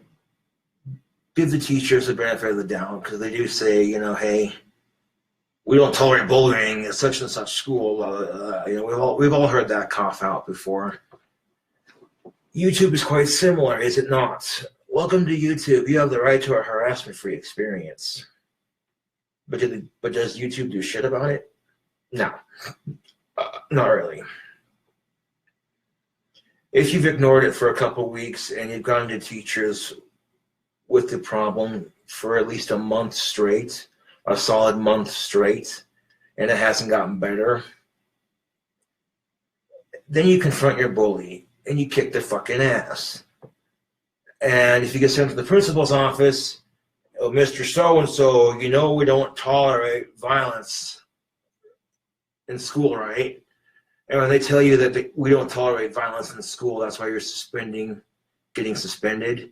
Give the teachers the benefit of the doubt, because they do say, you know, hey, we don't tolerate bullying at such and such school. You know, we've all heard that cough out before. YouTube is quite similar, is it not? Welcome to YouTube. You have the right to a harassment-free experience. But does YouTube do shit about it? No, not really. If you've ignored it for a couple weeks and you've gone to teachers with the problem for at least a month straight, a solid month straight, and it hasn't gotten better, then you confront your bully and you kick their fucking ass. And if you get sent to the principal's office, oh, Mr. So-and-so, you know we don't tolerate violence in school, right? And when they tell you that we don't tolerate violence in school, that's why you're getting suspended,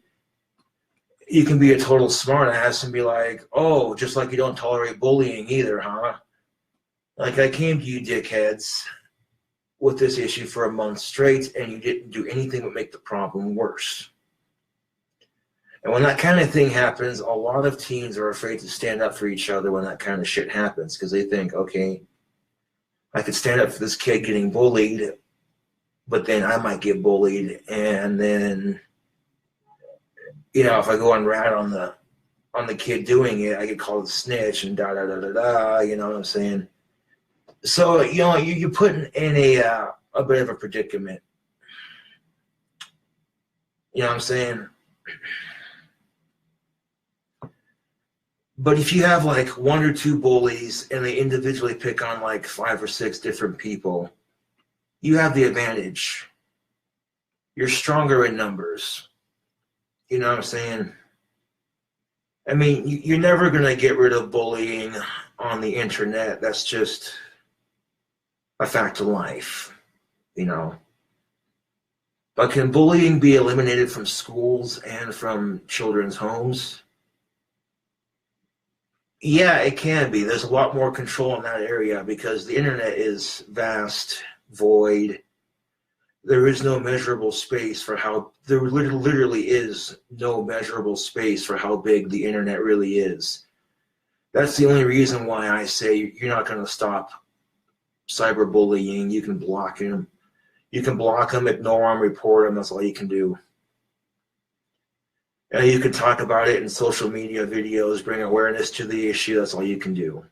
you can be a total smartass and be like, oh, just like you don't tolerate bullying either, huh? Like, I came to you dickheads with this issue for a month straight, and you didn't do anything but make the problem worse. And when that kind of thing happens, a lot of teens are afraid to stand up for each other when that kind of shit happens, because they think, okay, I could stand up for this kid getting bullied, but then I might get bullied, and then, you know, if I go on rat on the kid doing it, I get called a snitch and da-da-da-da-da, you know what I'm saying? So, you know, you're putting in a bit of a predicament. You know what I'm saying? But if you have like one or two bullies and they individually pick on like 5 or 6 different people, you have the advantage. You're stronger in numbers. You know what I'm saying? I mean, you're never going to get rid of bullying on the internet. That's just a fact of life, you know. But can bullying be eliminated from schools and from children's homes? Yeah, it can be. There's a lot more control in that area because the internet is vast, void. There is no measurable space for how, there literally is no measurable space for how big the internet really is. That's the only reason why I say you're not going to stop cyberbullying. You can block him. You can block them, ignore them, report them. That's all you can do. And you can talk about it in social media videos, bring awareness to the issue. That's all you can do.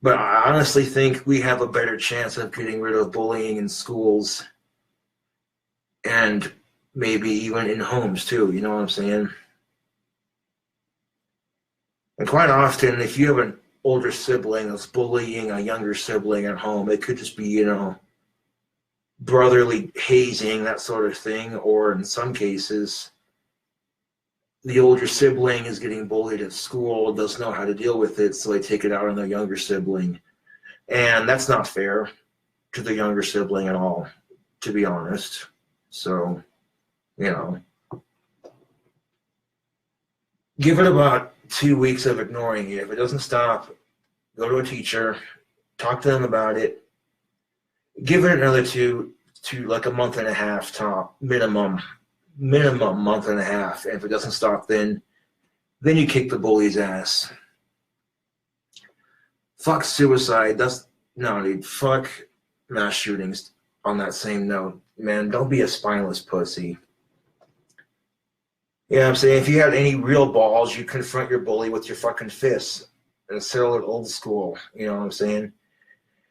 But I honestly think we have a better chance of getting rid of bullying in schools and maybe even in homes too. You know what I'm saying? And quite often, if you have an older sibling that's bullying a younger sibling at home, it could just be, you know, brotherly hazing, that sort of thing. Or in some cases, the older sibling is getting bullied at school, doesn't know how to deal with it, so they take it out on their younger sibling. And that's not fair to the younger sibling at all, to be honest. So, you know, give it about 2 weeks of ignoring it. If it doesn't stop, go to a teacher, talk to them about it. Give it another two to like a month and a half top, minimum month and a half. And if it doesn't stop, then you kick the bully's ass. Fuck suicide. No, dude, fuck mass shootings on that same note. Man, don't be a spineless pussy. You know what I'm saying? If you had any real balls, you confront your bully with your fucking fists and settle it old school. You know what I'm saying?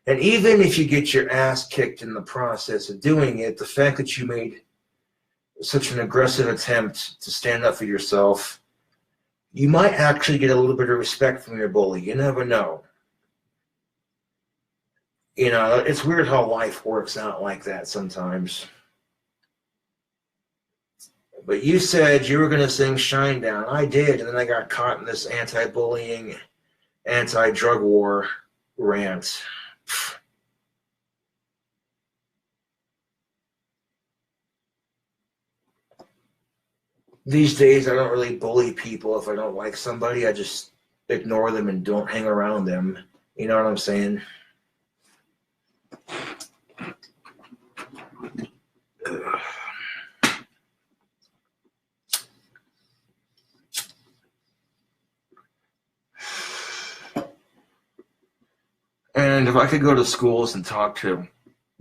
And even if you get your ass kicked in the process of doing it, the fact that you made such an aggressive attempt to stand up for yourself, you might actually get a little bit of respect from your bully. You never know. You know, it's weird how life works out like that sometimes. But you said you were going to sing Shine Down. I did, and then I got caught in this anti-bullying, anti-drug war rant. These days, I don't really bully people. If I don't like somebody, I just ignore them and don't hang around them. You know what I'm saying? And if I could go to schools and talk to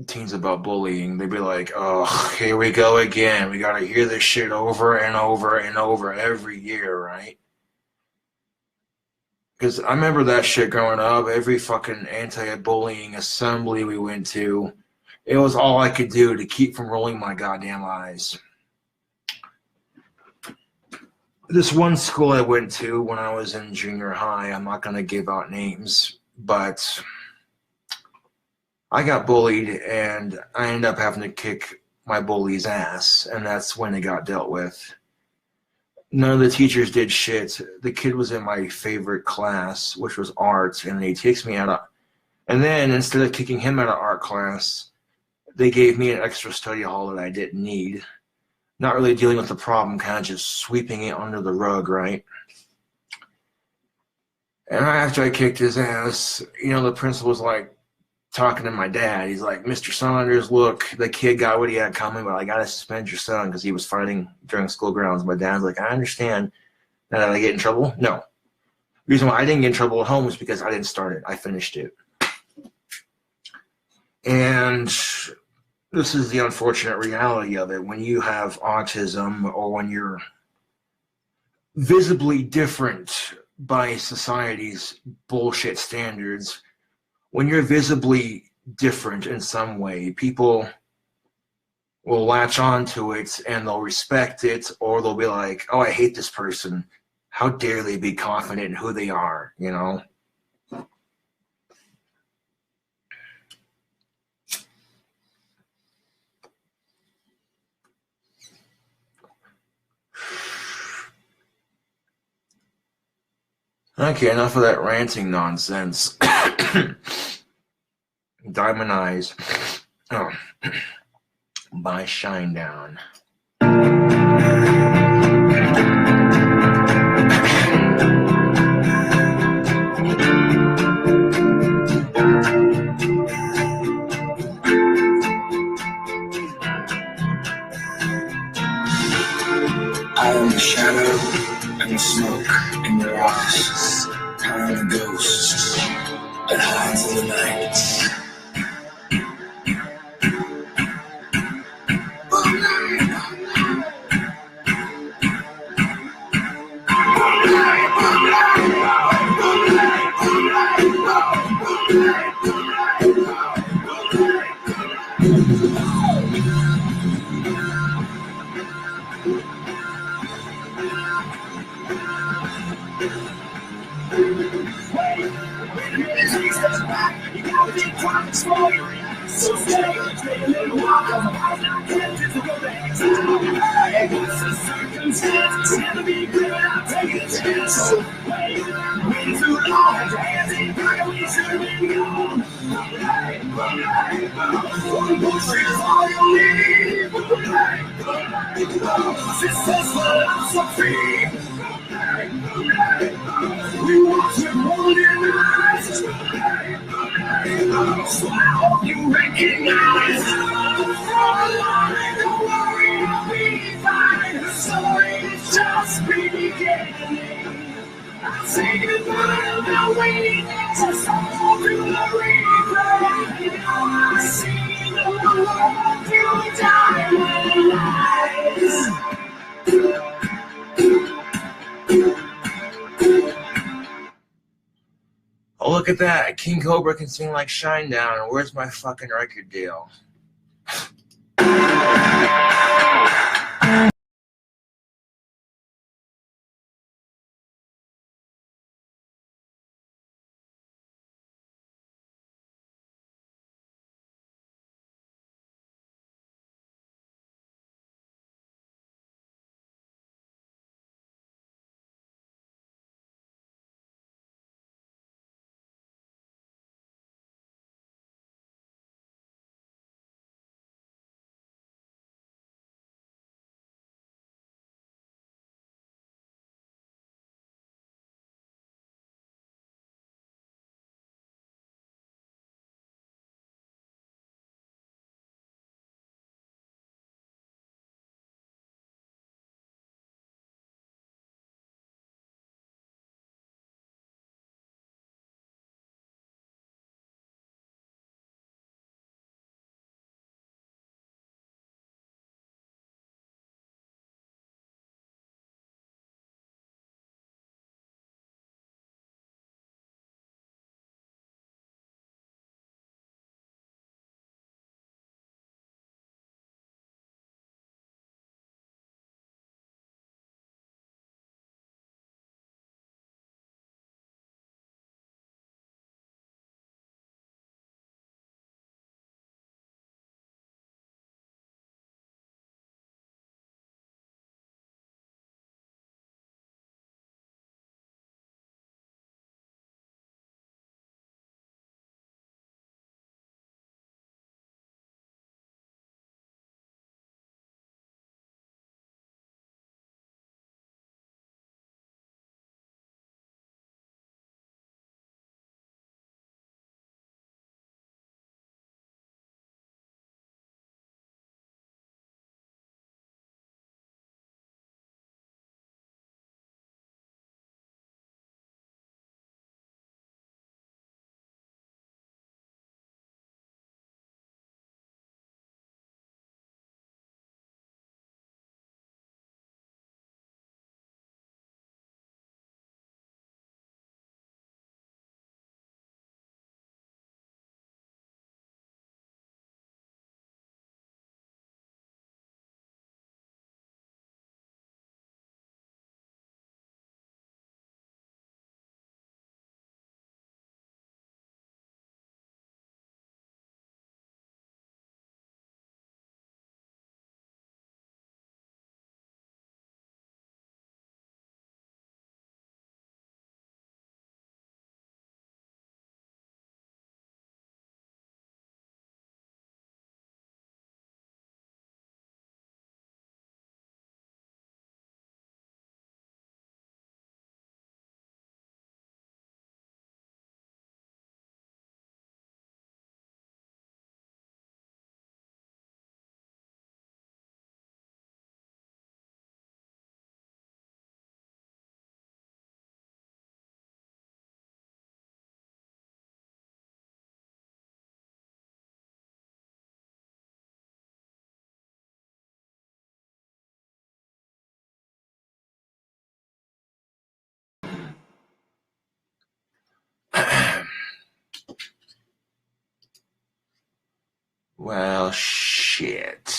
teens about bullying, they'd be like, oh, here we go again. We got to hear this shit over and over and over every year, right? Because I remember that shit growing up. Every fucking anti-bullying assembly we went to, it was all I could do to keep from rolling my goddamn eyes. This one school I went to when I was in junior high, I'm not going to give out names, but I got bullied and I ended up having to kick my bully's ass, and that's when it got dealt with. None of the teachers did shit. The kid was in my favorite class, which was art, and he takes me out of, and then instead of kicking him out of art class, they gave me an extra study hall that I didn't need. Not really dealing with the problem, kind of just sweeping it under the rug, right? And after I kicked his ass, the principal was like talking to my dad. He's like, Mr. Saunders, look, the kid got what he had coming, but I got to suspend your son because he was fighting during school grounds. My dad's like, I understand. Now did I get in trouble? No. The reason why I didn't get in trouble at home was because I didn't start it. I finished it. And this is the unfortunate reality of it. When you have autism, or when you're visibly different by society's bullshit standards, when you're visibly different in some way, people will latch on to it and they'll respect it, or they'll be like, oh, I hate this person. How dare they be confident in who they are, Okay, enough of that ranting nonsense. Diamond Eyes by Shinedown. I am the shadow and the smoke in your eyes. I am the ghost that hides in the night. So stay a little while, 'cause I'm not dead, just go back. It's a circumstance, never be good, I'll take a chance. So wait too long, had your hands in pocket, we should have been gone. One push is all you need. Sisters philosophy. We watch it rolling eyes. So I hope you recognize. Don't worry, I'll be fine. The story's just beginning. I'll say goodbye, I'm not waiting. Just hold through the replay. Now I see the world through diamond eyes. Oh, look at that. King Cobra can sing like Shinedown. Where's my fucking record deal? Well, shit.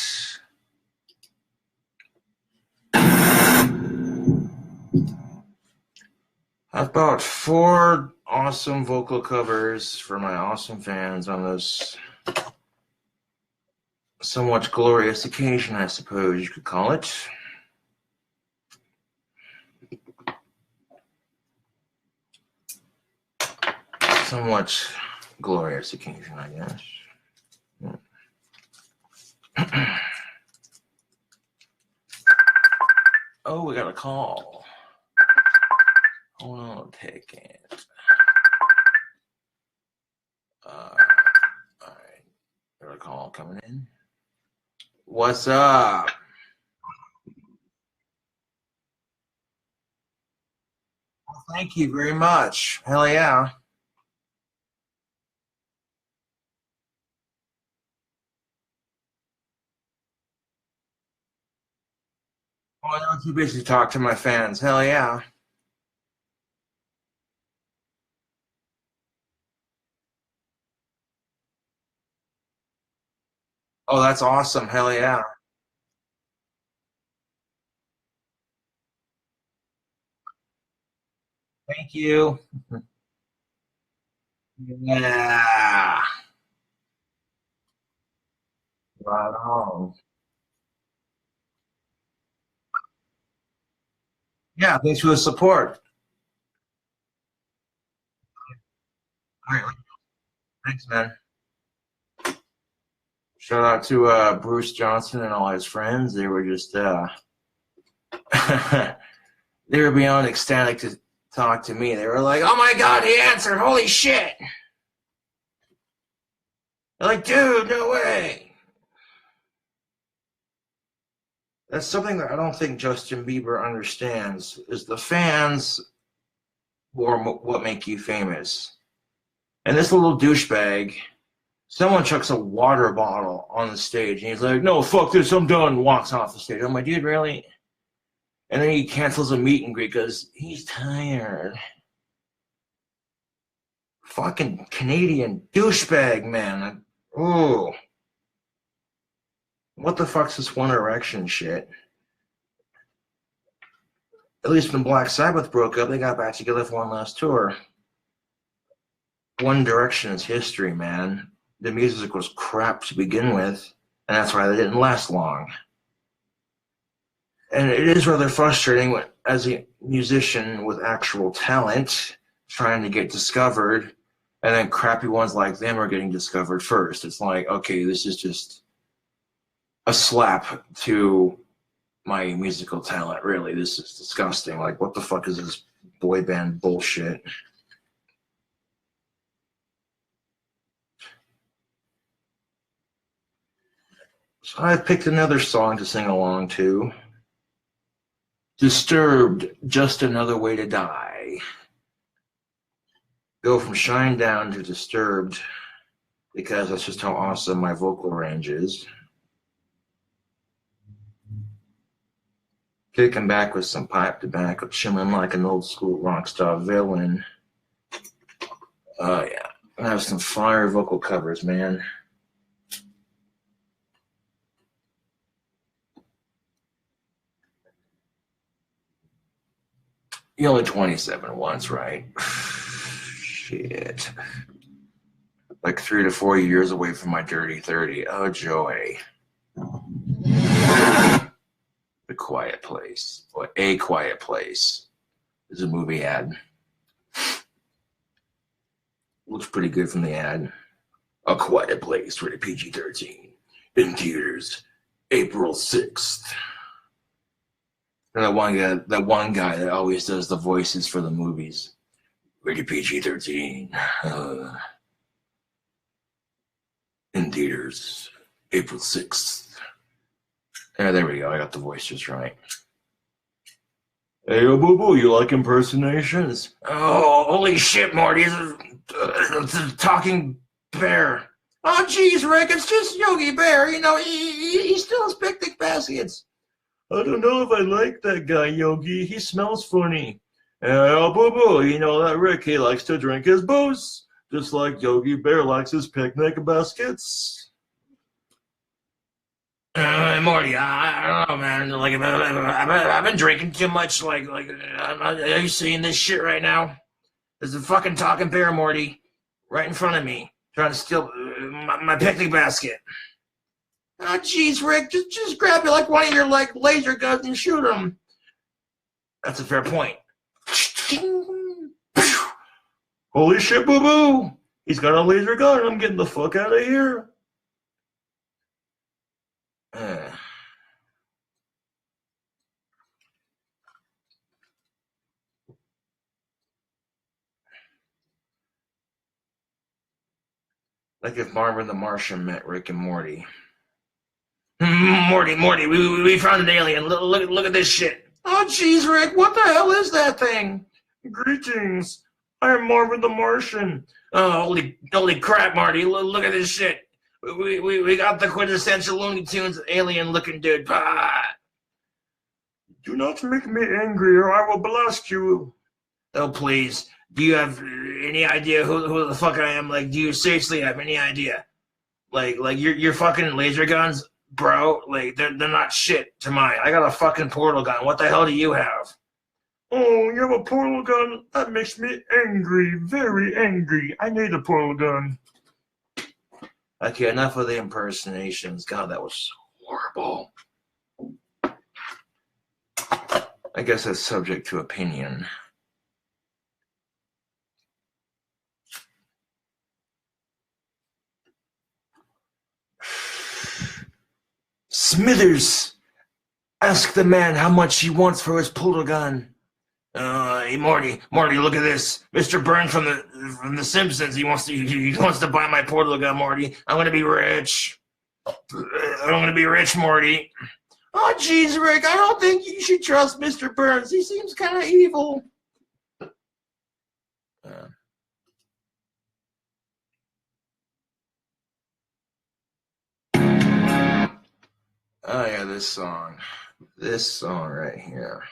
I've bought 4 awesome vocal covers for my awesome fans on this somewhat glorious occasion, I suppose you could call it. Somewhat glorious occasion, I guess. Oh, we got a call. Hold on a second. All right, got a call coming in. What's up? Well, thank you very much. Hell yeah. Oh, I don't too busy to talk to my fans. Hell yeah. Oh, that's awesome. Hell yeah. Thank you. Yeah. Right on. Yeah, thanks for the support. All right. Thanks, man. Shout out to Bruce Johnson and all his friends. They were just they were beyond ecstatic to talk to me. They were like, "Oh my God, he answered! Holy shit!" They're like, "Dude, no way!" That's something that I don't think Justin Bieber understands. Is the fans or what make you famous? And this little douchebag, someone chucks a water bottle on the stage, and he's like, "No, fuck this, I'm done," and walks off the stage. I'm like, dude, really? And then he cancels a meet and greet because he's tired. Fucking Canadian douchebag, man. Ooh. What the fuck's this One Erection shit? At least when Black Sabbath broke up, they got back together for one last tour. One Direction is history, man. The music was crap to begin with, and that's why they didn't last long. And it is rather frustrating when, as a musician with actual talent, trying to get discovered, and then crappy ones like them are getting discovered first. It's like, okay, this is just a slap to my musical talent, really. This is disgusting. Like, what the fuck is this boy band bullshit? So I picked another song to sing along to. Disturbed, Just Another Way to Die. Go from Shine Down to Disturbed because that's just how awesome my vocal range is. Kicking back with some pipe tobacco, chilling like an old school rock star villain. Oh yeah, I have some fire vocal covers, man. You're only 27 once, right? Shit. Like 3 to 4 years away from my dirty 30. Oh, joy. The Quiet Place, or A Quiet Place, is a movie ad. Looks pretty good from the ad. A Quiet Place, rated PG-13, in theaters, April 6th. And that one guy that always does the voices for the movies. Rated PG-13. In theaters, April 6th. Yeah, there we go. I got the voice just right. Hey, yo, boo-boo, you like impersonations? Oh, holy shit, Morty. It's a talking bear. Oh, geez, Rick, it's just Yogi Bear. You know, he steals picnic baskets. I don't know if I like that guy, Yogi. He smells funny. Oh, boo-boo, you know that Rick, he likes to drink his booze, just like Yogi Bear likes his picnic baskets. Morty, I don't know, man. Like, I've been drinking too much. Are you seeing this shit right now? There's a fucking talking bear, Morty, right in front of me, trying to steal my picnic basket. Oh, jeez, Rick, just grab it like one of your laser guns and shoot him. That's a fair point. Holy shit, boo boo! He's got a laser gun. I'm getting the fuck out of here. Like if Marvin the Martian met Rick and Morty. Morty, we found an alien. Look at this shit. Oh, jeez, Rick, what the hell is that thing? Greetings. I am Marvin the Martian. Oh, holy crap, Marty. Look at this shit. We got the quintessential Looney Tunes alien-looking dude. Do not make me angry or I will blast you. Oh, please. Do you have any idea who the fuck I am? Like, do you seriously have any idea? Like your fucking laser guns, bro, like they're not shit to mine. I got a fucking portal gun. What the hell do you have? Oh, you have a portal gun? That makes me angry, very angry. I need a portal gun. Okay, enough of the impersonations. God, that was so horrible. I guess that's subject to opinion. Smithers, ask the man how much he wants for his portal gun. Hey Morty, look at this. Mr. Burns from the Simpsons. He wants to buy my portal gun, Morty. I'm gonna be rich. Morty. Oh, jeez, Rick, I don't think you should trust Mr. Burns. He seems kind of evil. Oh, yeah, this song right here.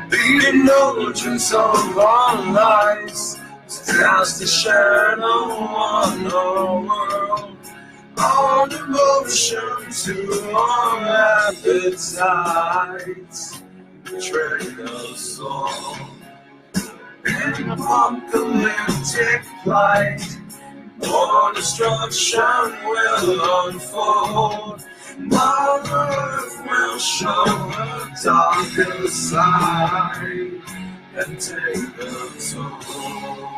The indulgence of our lives cast a shadow on our world. Our devotion to our appetites betrayed us all. In apocalyptic plight, more destruction will unfold. Mother Earth will show her darker side and take a toll.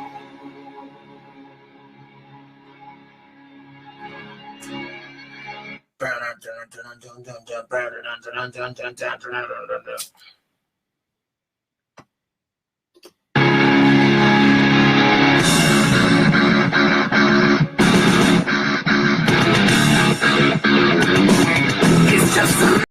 It's just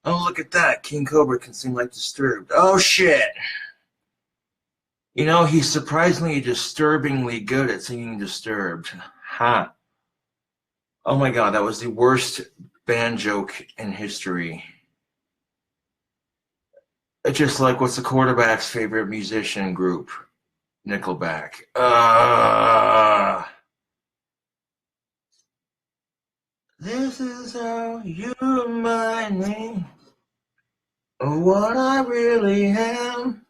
Oh, look at that. King Cobra can sing like Disturbed. Oh, shit. You know, he's surprisingly disturbingly good at singing Disturbed. Ha. Oh my god, that was the worst band joke in history. It's just like, what's the quarterback's favorite musician group? Nickelback. This is how you remind me of what I really am.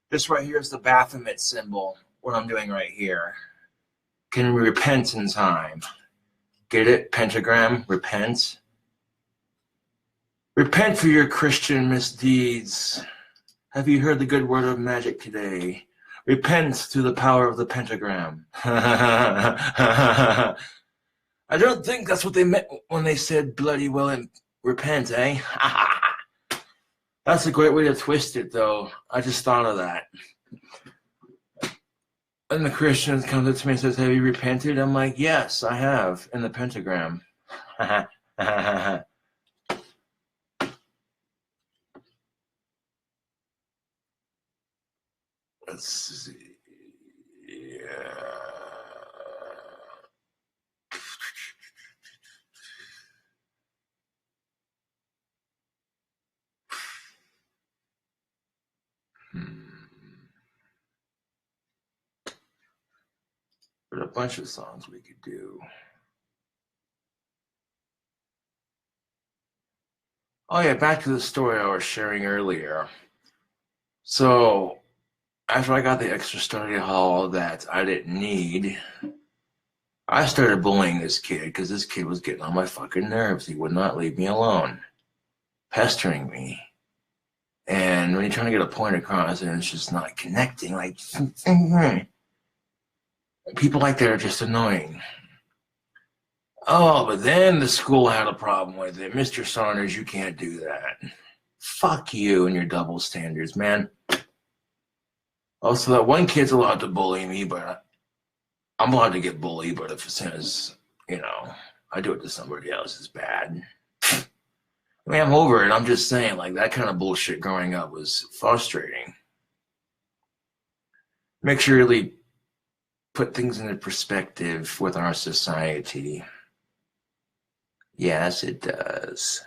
This right here is the Baphomet symbol, what I'm doing right here. Can we repent in time? Get it? Pentagram, repent. Repent for your Christian misdeeds. Have you heard the good word of magic today? Repent through the power of the pentagram. I don't think that's what they meant when they said bloody well and repent, eh? That's a great way to twist it, though. I just thought of that. And the Christian comes up to me and says, have you repented? I'm like, yes, I have, in the pentagram. Let's see. Yeah. There's a bunch of songs we could do. Oh yeah, back to the story I was sharing earlier. So after I got the extra study hall that I didn't need, I started bullying this kid because this kid was getting on my fucking nerves. He would not leave me alone, pestering me. And when you're trying to get a point across and it's just not connecting, like, people like that are just annoying. Oh, but then the school had a problem with it. Mr. Saunders, you can't do that. Fuck you and your double standards, man. Also, that one kid's allowed to bully me, but I'm allowed to get bullied, but if it says, you know, I do it to somebody else, it's bad. I mean, I'm over it. I'm just saying, like, that kind of bullshit growing up was frustrating. Make sure you really put things into perspective with our society. Yes, it does.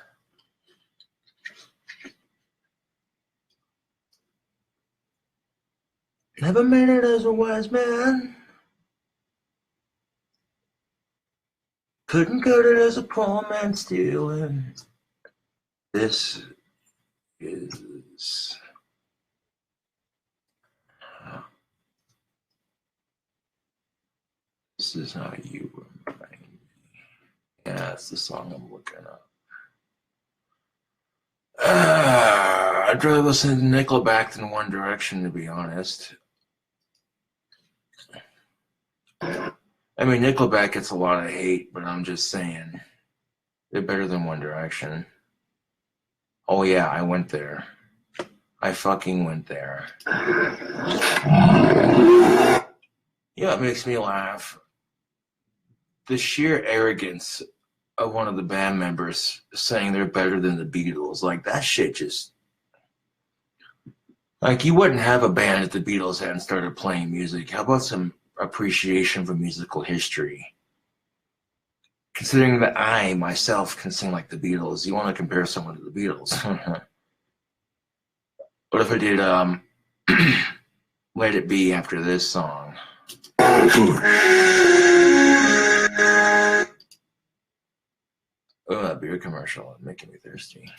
Never made it as a wise man. Couldn't cut it as a poor man stealing. This is... This is how you remind me. Yeah, that's the song I'm looking up. I'd rather listen to Nickelback than One Direction, to be honest. I mean, Nickelback gets a lot of hate, but I'm just saying, they're better than One Direction. Oh yeah, I went there. I fucking went there. Yeah, it makes me laugh. The sheer arrogance of one of the band members saying they're better than the Beatles. Like, that shit just... Like, you wouldn't have a band if the Beatles hadn't started playing music. How about some appreciation for musical history? Considering that I, myself, can sing like the Beatles, you want to compare someone to the Beatles. What if I did Let It Be after this song? Oh, that beer commercial is making me thirsty.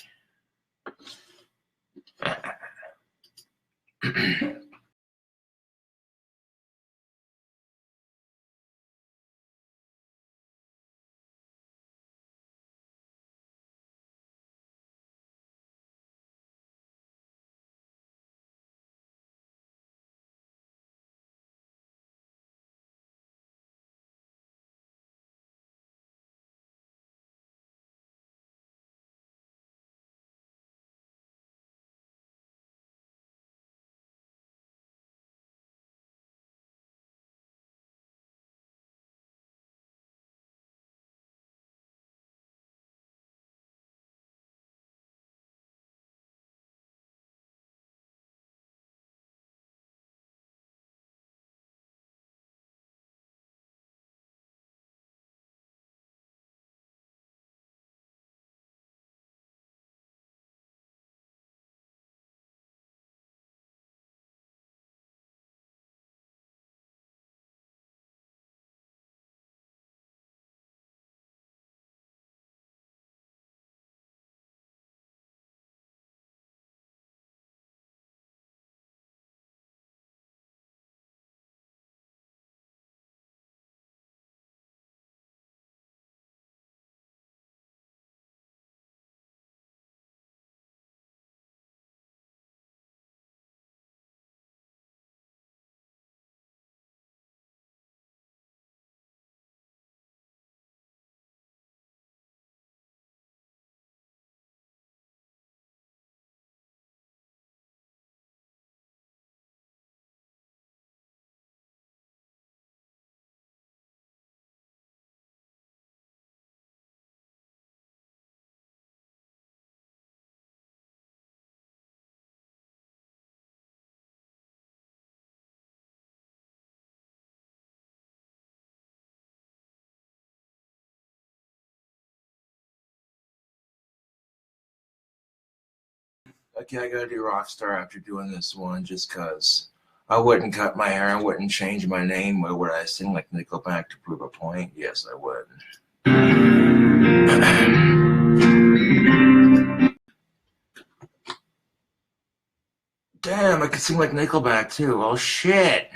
Okay, I gotta do Rockstar after doing this one just because I wouldn't cut my hair, I wouldn't change my name. Would I sing like Nickelback to prove a point? Yes, I would. Damn, I could sing like Nickelback too. Oh shit.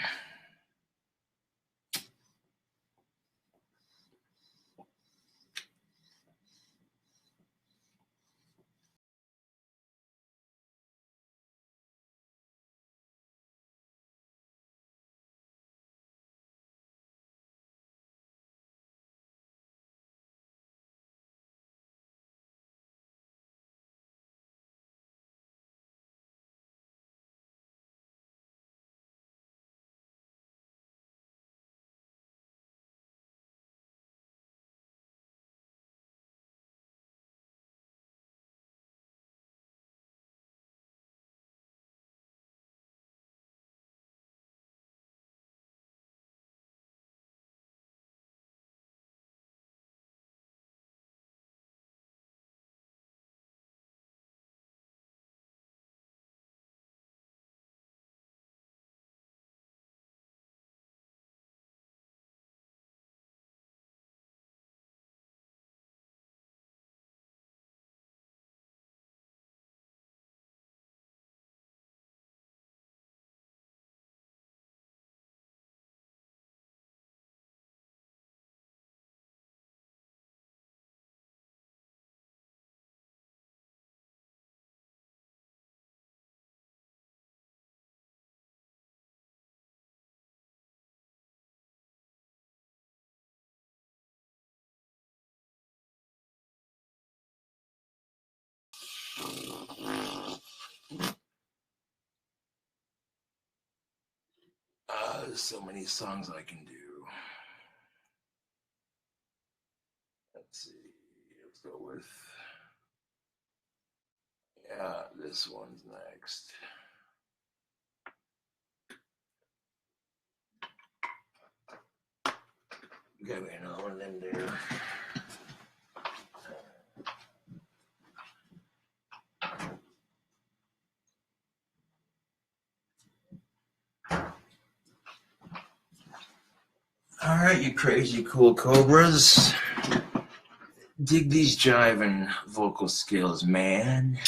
There's so many songs I can do. Let's see. Let's go with. Yeah, this one's next. Got me another one in there. All right, you crazy cool cobras. Dig these jiving vocal skills, man.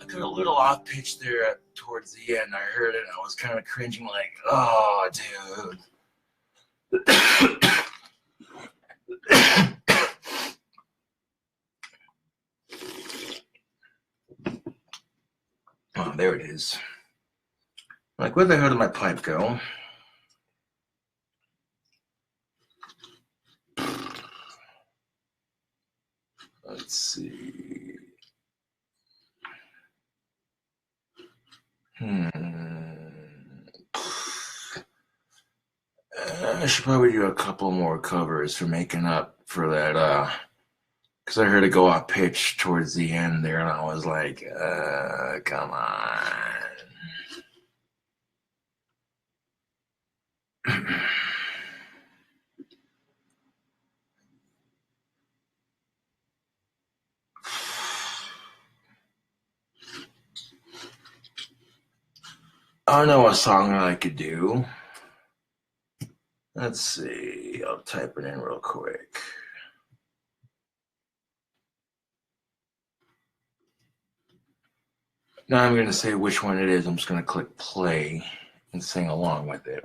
I got a little off pitch there towards the end. I heard it and I was kind of cringing, like, oh, dude. Oh, there it is. Like, where the hell did my pipe go? Let's see. I should probably do a couple more covers for making up for that, because I heard it go off pitch towards the end there, and I was like, come on. I know a song that I could do. Let's see. I'll type it in real quick. Now I'm going to say which one it is. I'm just going to click play and sing along with it.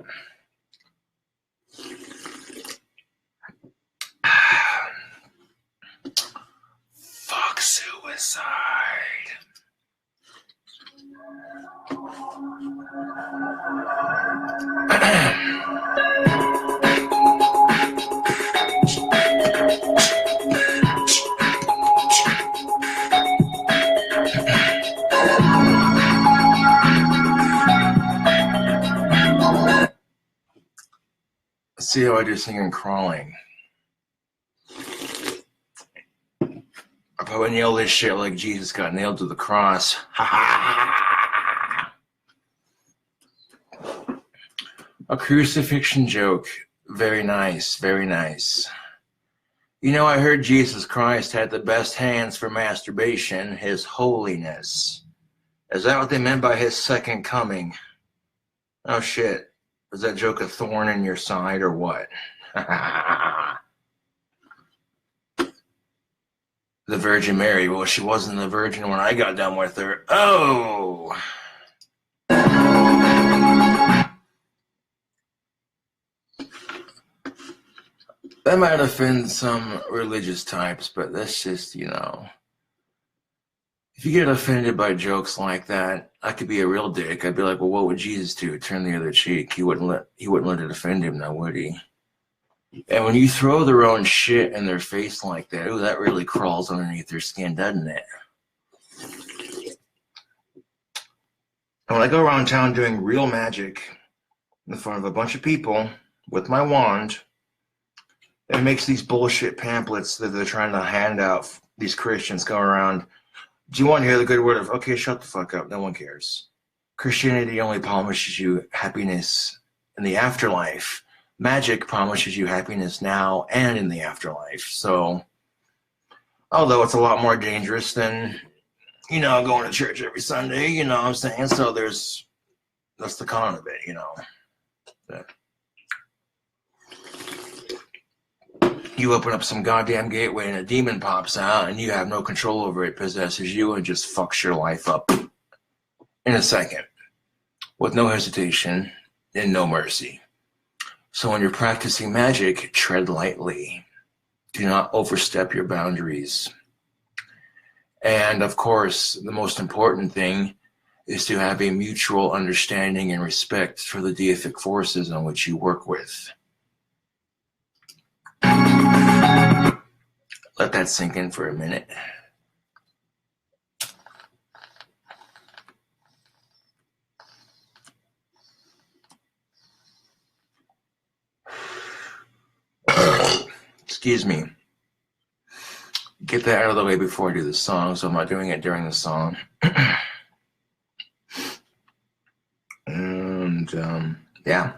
Fuck suicide. Let's see how I do singing crawling. I probably nail this shit like Jesus got nailed to the cross. A crucifixion joke. Very nice, very nice. You know, I heard Jesus Christ had the best hands for masturbation, his holiness. Is that what they meant by his second coming? Oh shit. Was that joke a thorn in your side or what? The Virgin Mary. Well, she wasn't the virgin when I got done with her. Oh! That might offend some religious types, but that's just, you know. If you get offended by jokes like that, I could be a real dick. I'd be like, well, what would Jesus do? Turn the other cheek. He wouldn't let it offend him, now would he? And when you throw their own shit in their face like that, ooh, that really crawls underneath their skin, doesn't it? And when I go around town doing real magic in front of a bunch of people with my wand, it makes these bullshit pamphlets that they're trying to hand out. These Christians go around. Do you want to hear the good word of, okay, shut the fuck up. No one cares. Christianity only promises you happiness in the afterlife. Magic promises you happiness now and in the afterlife. So, although it's a lot more dangerous than, you know, going to church every Sunday, you know what I'm saying? So that's the con of it, you know. But you open up some goddamn gateway and a demon pops out and you have no control over it, possesses you, and just fucks your life up in a second with no hesitation and no mercy. So when you're practicing magic, tread lightly. Do not overstep your boundaries. And of course, the most important thing is to have a mutual understanding and respect for the deific forces on which you work with. Let that sink in for a minute. Excuse me. Get that out of the way before I do the song, so I'm not doing it during the song. And, yeah.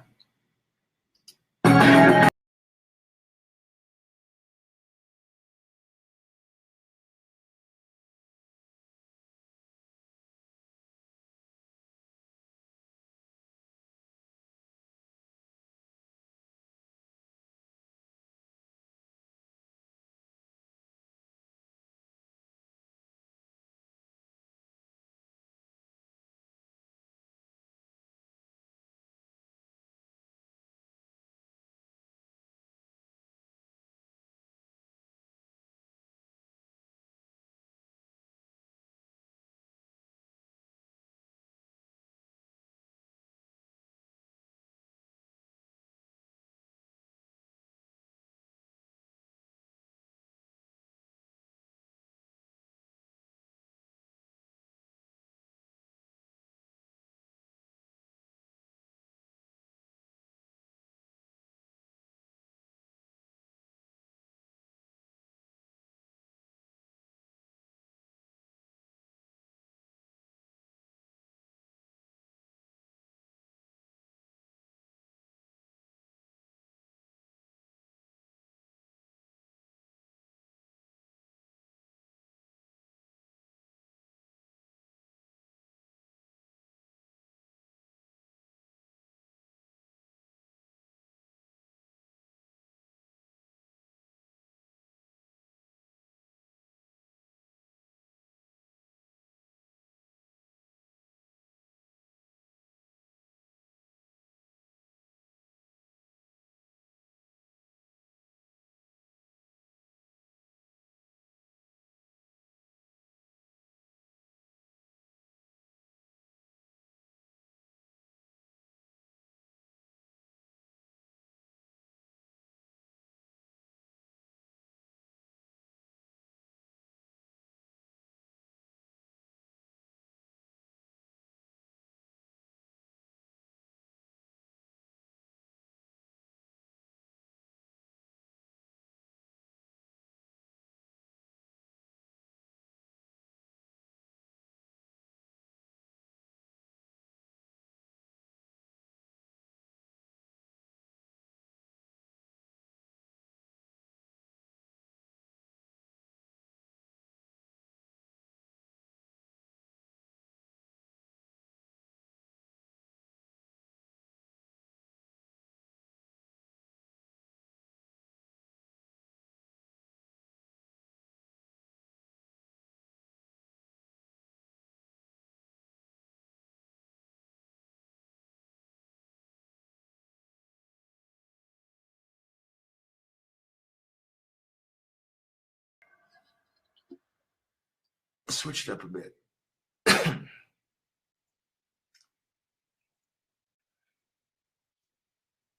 switch it up a bit.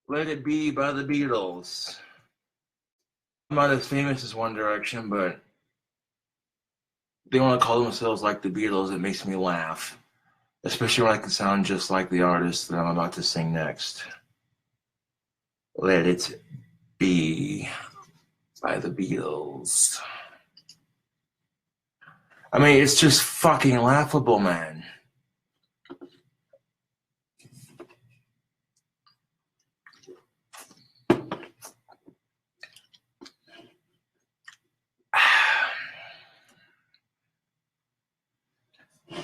Let It Be by the Beatles. I'm not as famous as One Direction, but they want to call themselves like the Beatles. It makes me laugh, especially when I can sound just like the artist that I'm about to sing next. Let It Be by the Beatles. I mean, it's just fucking laughable, man.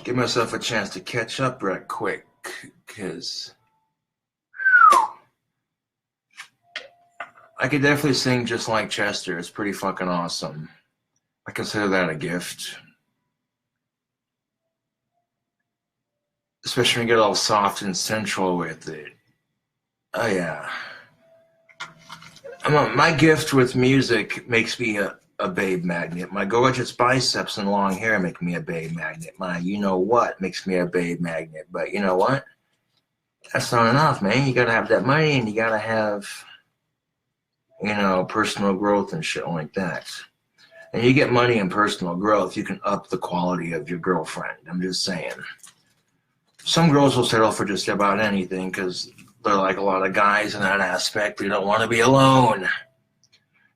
Give myself a chance to catch up right quick, because I could definitely sing just like Chester. It's pretty fucking awesome. I consider that a gift. Especially when you get all soft and sensual with it. Oh yeah. My gift with music makes me a babe magnet. My gorgeous biceps and long hair make me a babe magnet. My you-know-what makes me a babe magnet. But you know what? That's not enough, man. You gotta have that money, and you gotta have, personal growth and shit like that. And you get money and personal growth, you can up the quality of your girlfriend. I'm just saying. Some girls will settle for just about anything because they're like a lot of guys in that aspect. They don't want to be alone.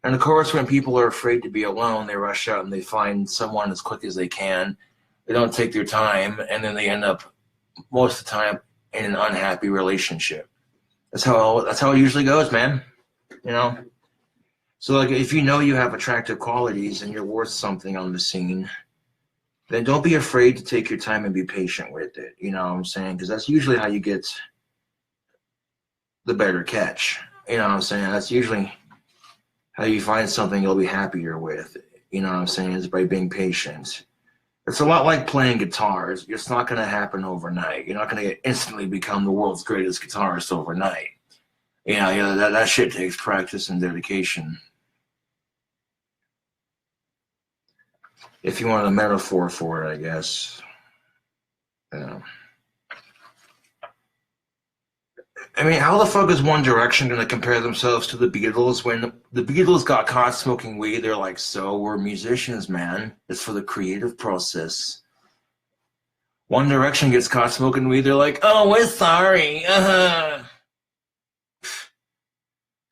And of course, when people are afraid to be alone, they rush out and they find someone as quick as they can. They don't take their time, and then they end up most of the time in an unhappy relationship. That's how it usually goes, man. So like, if you know you have attractive qualities and you're worth something on the scene, then don't be afraid to take your time and be patient with it. You know what I'm saying? Because that's usually how you get the better catch. You know what I'm saying? That's usually how you find something you'll be happier with. You know what I'm saying? Is by being patient. It's a lot like playing guitars. It's not going to happen overnight. You're not going to instantly become the world's greatest guitarist overnight. That shit takes practice and dedication. If you want a metaphor for it, I guess. I mean, how the fuck is One Direction going to compare themselves to the Beatles when the Beatles got caught smoking weed? They're like, so we're musicians, man. It's for the creative process. One Direction gets caught smoking weed. They're like, oh, we're sorry.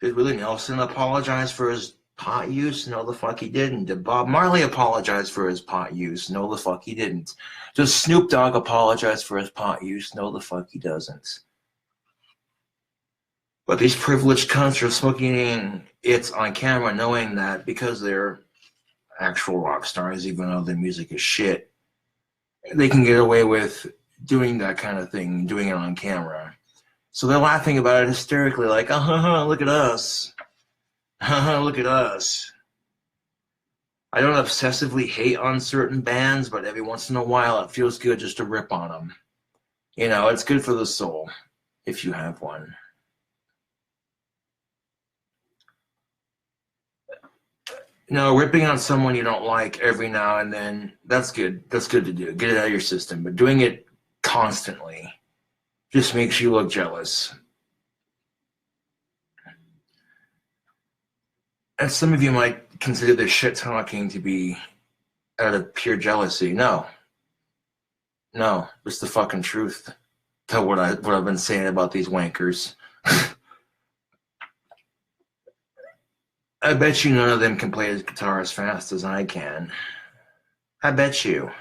Did Willie Nelson apologize for his pot use? No, the fuck he didn't. Did Bob Marley apologize for his pot use? No, the fuck he didn't. Does Snoop Dogg apologize for his pot use? No, the fuck he doesn't. But these privileged cunts are smoking it on camera, knowing that because they're actual rock stars, even though their music is shit, they can get away with doing that kind of thing, doing it on camera. So they're laughing about it hysterically, like, look at us. Look at us. I don't obsessively hate on certain bands, but every once in a while it feels good just to rip on them. It's good for the soul, if you have one. Ripping on someone you don't like every now and then, that's good. That's good to do. Get it out of your system. But doing it constantly just makes you look jealous. And some of you might consider this shit talking to be out of pure jealousy. No, it's the fucking truth to what I've been saying about these wankers. I bet you none of them can play his guitar as fast as I can. I bet you.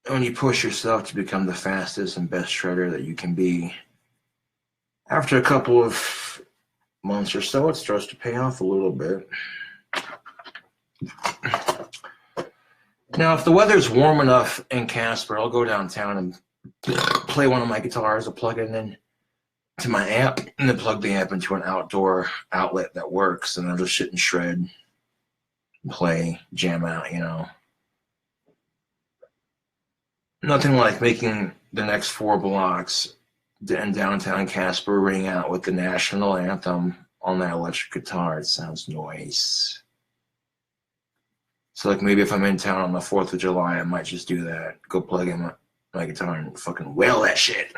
When you push yourself to become the fastest and best shredder that you can be, after a couple of months or so, it starts to pay off a little bit. Now, if the weather's warm enough in Casper, I'll go downtown and play one of my guitars. I'll plug it in to my amp and then plug the amp into an outdoor outlet that works, and I'll just sit and shred, play, jam out, Nothing like making the next 4 blocks in downtown Casper, ring out with the national anthem on that electric guitar. It sounds nice. So like maybe if I'm in town on the 4th of July, I might just do that. Go plug in my guitar and fucking wail that shit.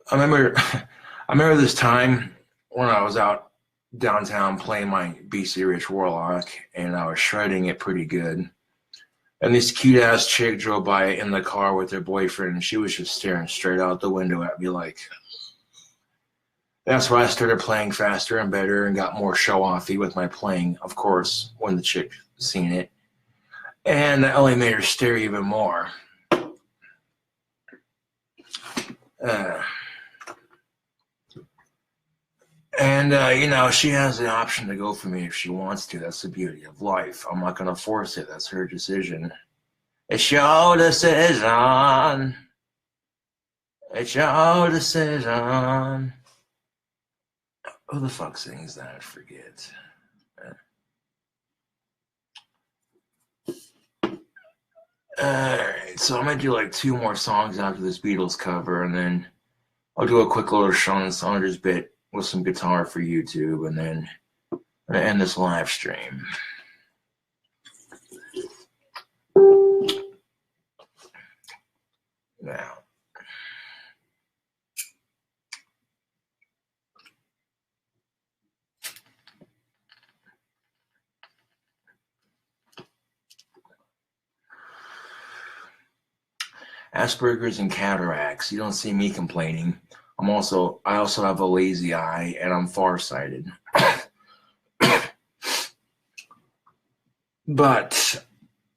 I remember this time when I was out downtown playing my BC Rich Warlock, and I was shredding it pretty good. And this cute ass chick drove by in the car with her boyfriend, and she was just staring straight out the window at me like. That's why I started playing faster and better and got more show-offy with my playing, of course, when the chick seen it. And that only made her stare even more. You know, she has the option to go for me if she wants to. That's the beauty of life. I'm not going to force it. That's her decision. It's your decision. It's your decision. Who the fuck sings that? I forget. Alright, so I'm going to do like 2 more songs after this Beatles cover, and then I'll do a quick little Sean Saunders bit with some guitar for YouTube, and then I'm going to end this live stream. Now, Asperger's and cataracts. You don't see me complaining. I also have a lazy eye, and I'm farsighted. But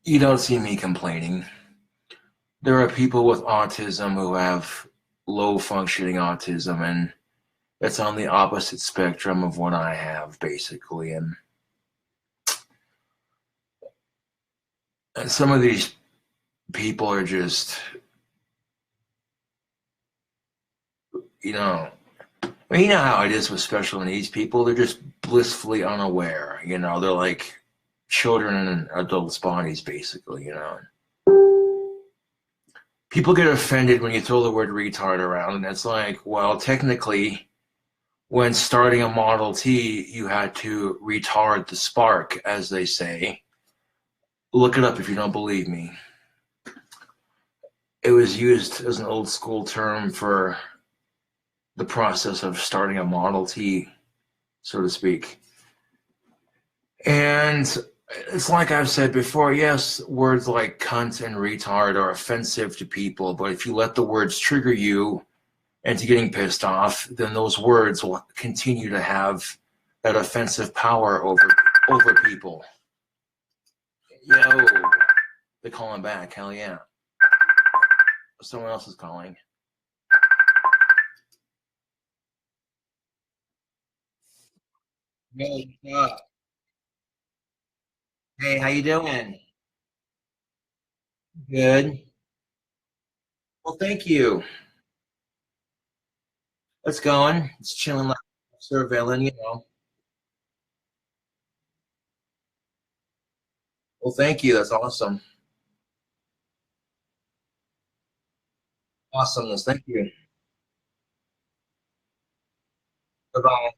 you don't see me complaining. There are people with autism who have low functioning autism, and it's on the opposite spectrum of what I have, basically. And some of these people are just, you know how it is with special needs people. They're just blissfully unaware. You know, they're like children in adults' bodies, basically, you know. People get offended when you throw the word retard around, and it's like, well, technically, when starting a Model T, you had to retard the spark, as they say. Look it up if you don't believe me. It was used as an old school term for the process of starting a Model T, so to speak. And it's like I've said before, yes, words like cunt and retard are offensive to people, but if you let the words trigger you into getting pissed off, then those words will continue to have that offensive power over people. Yo, they're calling back, hell yeah. Someone else is calling. Hey, what's up? Hey, how you doing? Good. Well, thank you. It's going. It's chilling like surveilling, you know. Well, thank you. That's awesome. Awesomeness. Thank you. Bye-bye.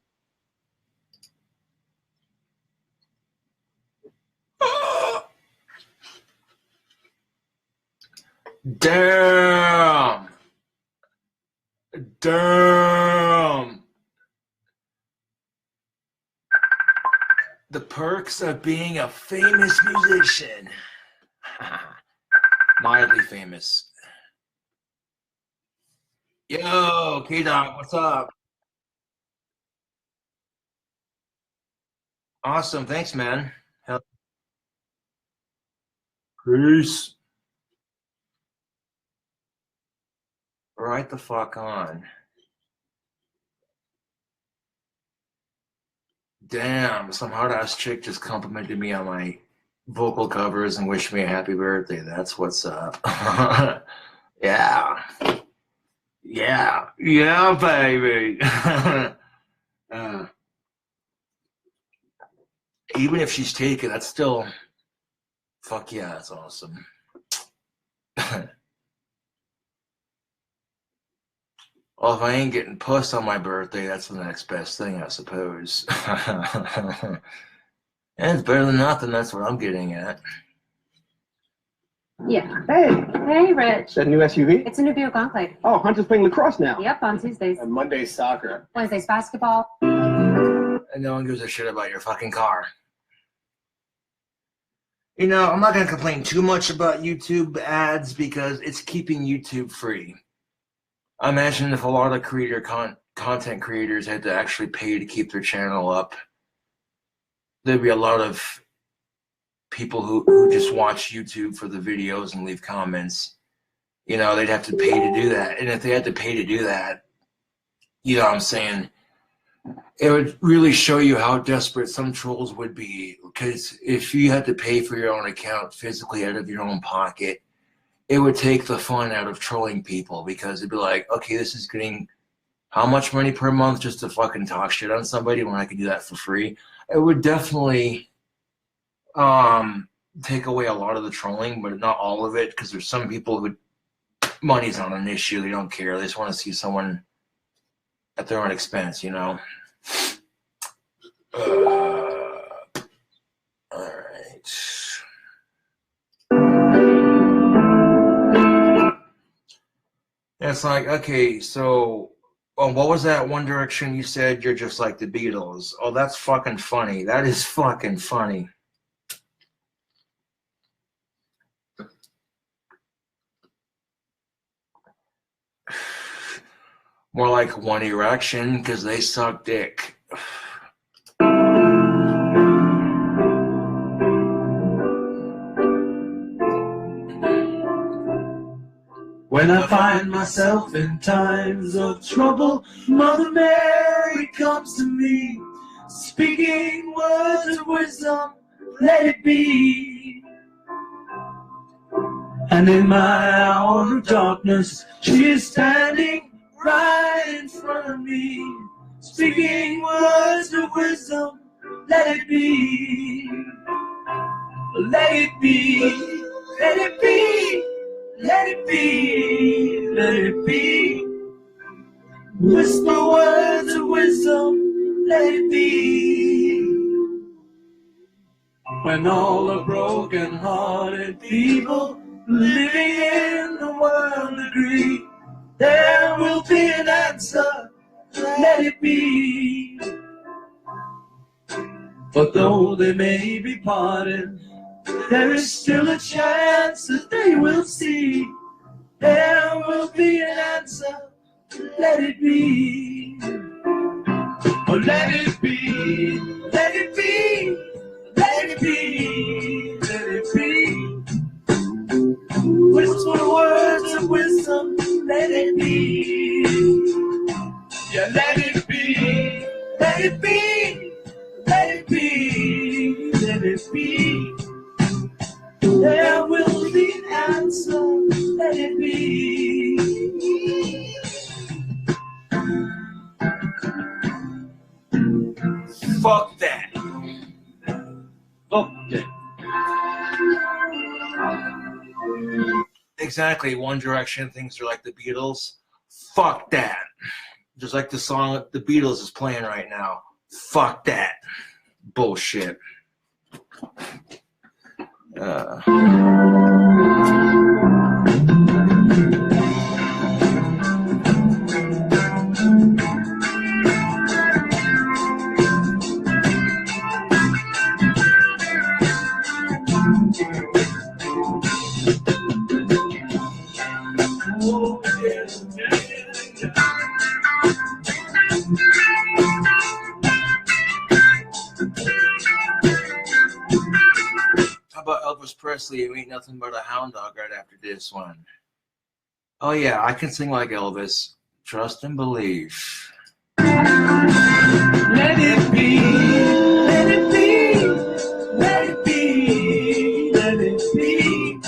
Damn. Damn. The perks of being a famous musician. Mildly famous. Yo, K-Dog, what's up? Awesome. Thanks, man. Hell, peace. Right the fuck on. Damn, some hard ass chick just complimented me on my vocal covers and wished me a happy birthday. That's what's up. Yeah. Yeah. Yeah, baby. Even if she's taken, that's still Fuck yeah, that's awesome. Well, if I ain't getting pussed on my birthday, that's the next best thing, I suppose. And it's better than nothing, that's what I'm getting at. Yeah. Hey, Rich. Is that a new SUV? It's a new Buick Enclave. Oh, Hunter's playing lacrosse now. Yep, on Tuesdays. And Monday's soccer. Wednesday's basketball. And no one gives a shit about your fucking car. You know, I'm not going to complain too much about YouTube ads because it's keeping YouTube free. I imagine if a lot of content creators had to actually pay to keep their channel up, there'd be a lot of people who just watch YouTube for the videos and leave comments. You know, they'd have to pay to do that. And if they had to pay to do that, you know what I'm saying, it would really show you how desperate some trolls would be. Because if you had to pay for your own account physically out of your own pocket, it would take the fun out of trolling people, because it'd be like, okay, this is getting how much money per month just to fucking talk shit on somebody when I could do that for free. It would definitely take away a lot of the trolling, but not all of it, because there's some people who money's not an issue. They don't care. They just want to see someone at their own expense, you know? All right. It's like, okay, so what was that One Direction you said you're just like the Beatles? Oh, that's fucking funny. That is fucking funny. More like One Erection, because they suck dick. When I find myself in times of trouble, Mother Mary comes to me, speaking words of wisdom, let it be. And in my hour of darkness, she is standing right in front of me, speaking words of wisdom, let it be. Let it be, let it be. Let it be, let it be. Whisper words of wisdom, let it be. When all the broken-hearted people living in the world agree, there will be an answer, let it be. But though they may be parted, there is still a chance that they will see. There will be an answer, let it be. Oh, let it be, let it be, let it be, let it be. Whisper words of wisdom, let it be. Yeah, let it be, let it be, let it be, let it be. There will be an answer, let it be. Fuck that. Fuck that. Exactly. One Direction thinks they're like the Beatles. Fuck that. Just like the song the Beatles is playing right now. Fuck that. Bullshit. How about Elvis Presley? You ain't nothing but a hound dog right after this one. Oh yeah, I can sing like Elvis. Trust and believe. Let it be, let it be, let it be, let it be.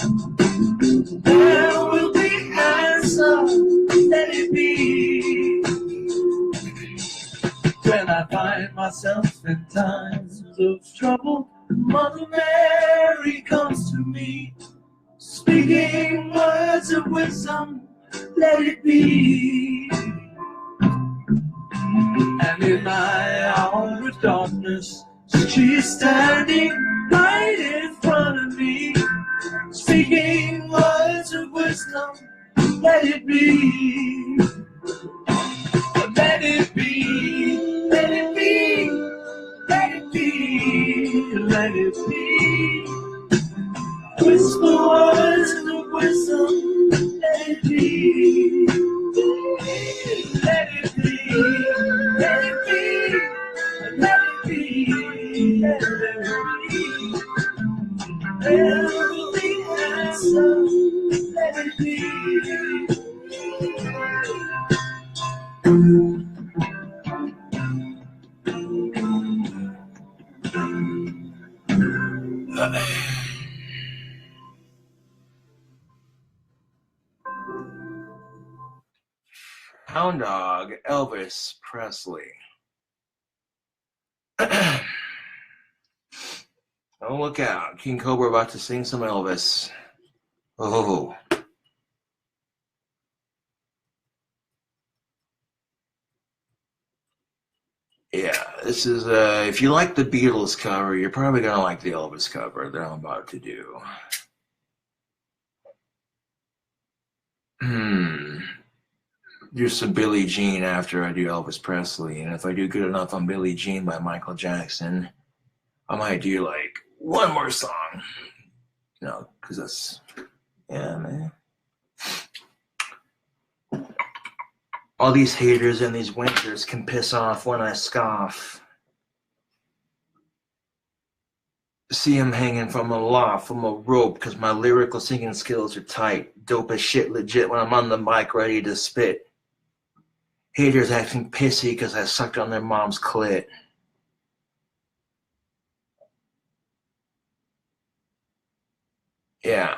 There will be an answer, let it be. When I find myself in times of trouble, Mother Mary comes to me, speaking words of wisdom, let it be. And in my hour of darkness, she is standing right in front of me, speaking words of wisdom, let it be. Let it be, let it be, let it be, let it be. Whisper words of wisdom, let it be. Let it be, let it be, let it be, let it be. Every answer, let it be. Hound Dog, Elvis Presley. Oh, look out. King Cobra about to sing some Elvis. Oh. Yeah, this is, if you like the Beatles cover, you're probably going to like the Elvis cover that I'm about to do. Do some Billie Jean after I do Elvis Presley, and if I do good enough on Billie Jean by Michael Jackson, I might do like one more song, you know, because that's, yeah, man. All these haters and these winters can piss off when I scoff. See him hanging from a loft, from a rope, because my lyrical singing skills are tight. Dope as shit legit when I'm on the mic ready to spit. Haters acting pissy because I sucked on their mom's clit. Yeah.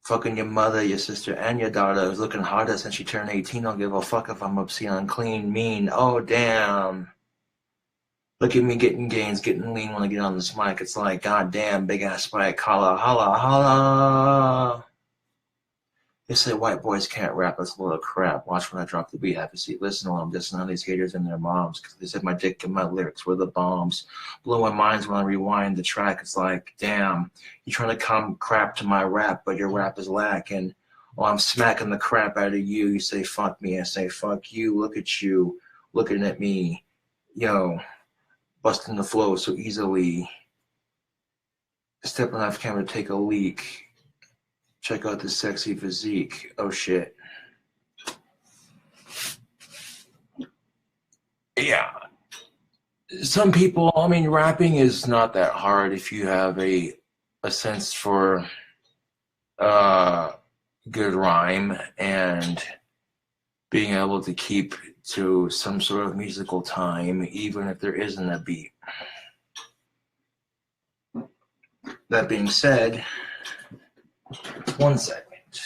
Fucking your mother, your sister, and your daughter is looking harder since she turned 18. Don't give a fuck if I'm obscene, unclean, mean. Oh, damn. Look at me getting gains, getting lean when I get on this mic. It's like, goddamn, big ass spike. Holla, holla, holla. They say white boys can't rap. That's a load of crap. Watch when I drop the beat. Have a seat. Listen while I'm dissing on these haters and their moms. Because they said my dick and my lyrics were the bombs. Blow my minds when I rewind the track. It's like, damn, you're trying to come crap to my rap, but your rap is lacking. While I'm smacking the crap out of you, you say fuck me. I say fuck you. Look at you. Looking at me. Yo. Busting the flow so easily. Stepping off camera to take a leak. Check out this sexy physique. Oh shit. Yeah. Some people, I mean, rapping is not that hard if you have a sense for good rhyme and being able to keep to some sort of musical time, even if there isn't a beat. That being said, 1 second.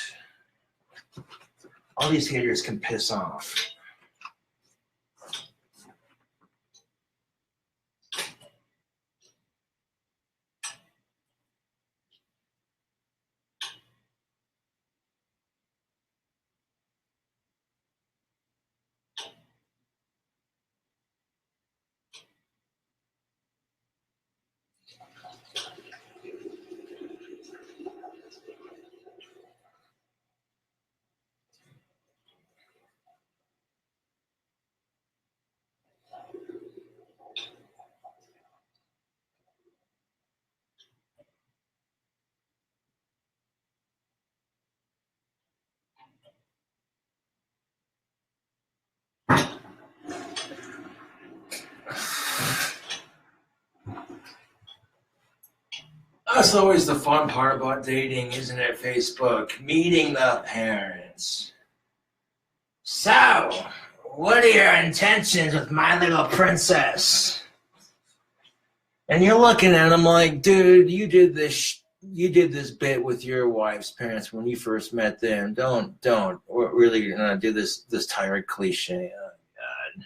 All these haters can piss off. That's always the fun part about dating, isn't it, Facebook? Meeting the parents. So, what are your intentions with my little princess? And you're looking at them like, dude, you did this bit with your wife's parents when you first met them. Don't. We're really gonna do this tired cliche. Oh, God.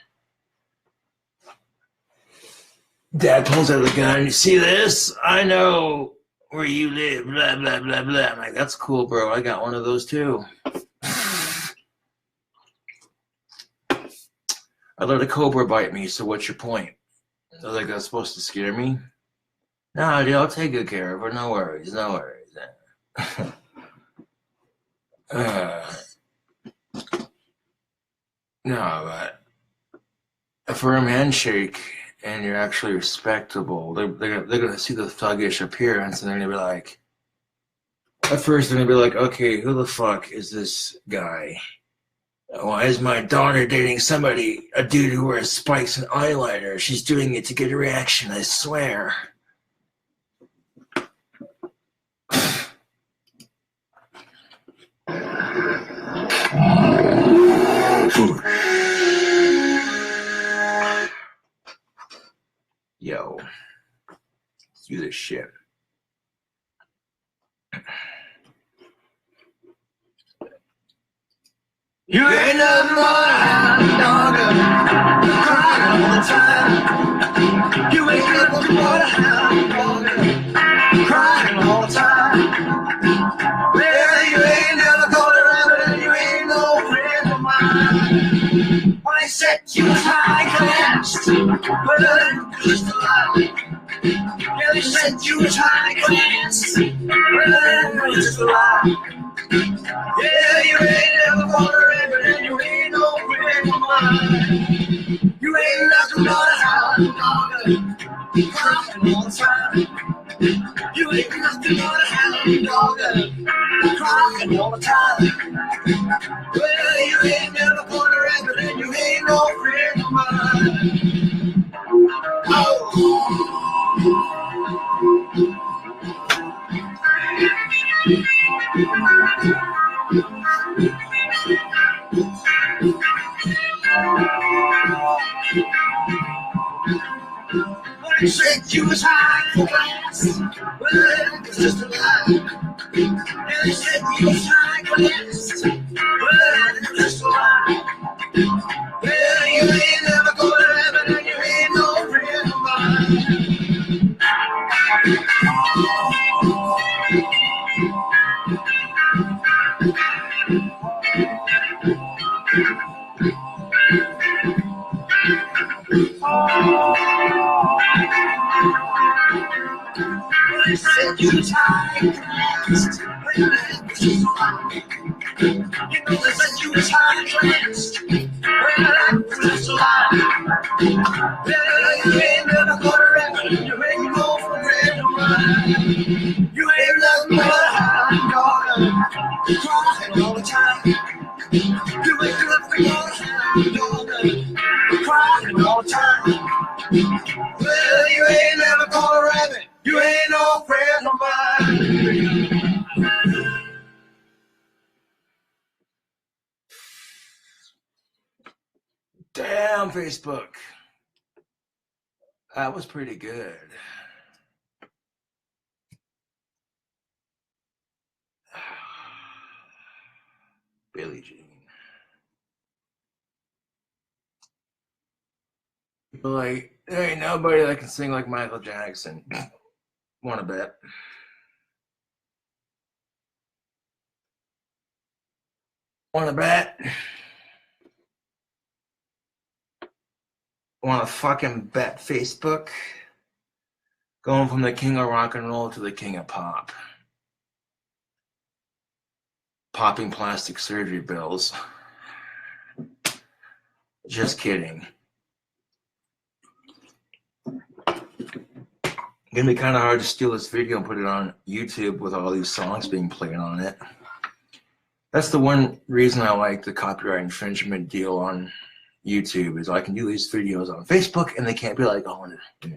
Dad pulls out the gun. You see this? I know where you live. Blah, blah, blah, blah. I'm like, that's cool, bro. I got one of those too. I let a cobra bite me, so what's your point? I was like, that's supposed to scare me? No, dude, I'll take good care of her. No worries, no worries. No, but a firm handshake and you're actually respectable, they're going to see the thuggish appearance and they're going to be like, at first they're going to be like, okay, who the fuck is this guy? Why is my daughter dating somebody, a dude who wears spikes and eyeliner? She's doing it to get a reaction, I swear. Yo, let's do this shit. You ain't nothing but a hound dog, crying all the time. You ain't nothing but a hound dog, crying all the time. Well, you ain't never gonna run it, and you ain't no friend of mine. When I said you was high class, well, that's just a lie. Yeah, they said you was high class, well, that's just a lie. Yeah, you ain't never gonna rap it, and you ain't no friend of mine. You ain't nothing but a hound dog, crying all the time. You ain't nothing but a hound dog, crying all the time. Well, you ain't never gonna rap it, and you ain't no friend of mine. Oh. When I said you was high class, well, it's just a lie. And they said you was high class, well, it's just a lie. Well, you ain't never gonna have it, and you ain't no friend of mine. When I said you was high class, well, it's just a lie. You know they said you was high class, well, it's just a lie. Well, you ain't never gonna rap it, you ain't no friend of mine. You ain't nothing but a hound dog, crying all the time. You ain't nothing but a hound dog, crying all the time. Well, you ain't never gonna rap it, you ain't no friend of mine. Damn, Facebook. That was pretty good. Billie Jean. People like, there ain't nobody that can sing like Michael Jackson. Wanna bet? Wanna bet? Wanna fucking bet Facebook? Going from the king of rock and roll to the king of pop. Popping plastic surgery bills. Just kidding. Gonna be kind of hard to steal this video and put it on YouTube with all these songs being played on it. That's the one reason I like the copyright infringement deal on YouTube, is I can do these videos on Facebook and they can't be like, oh, yeah.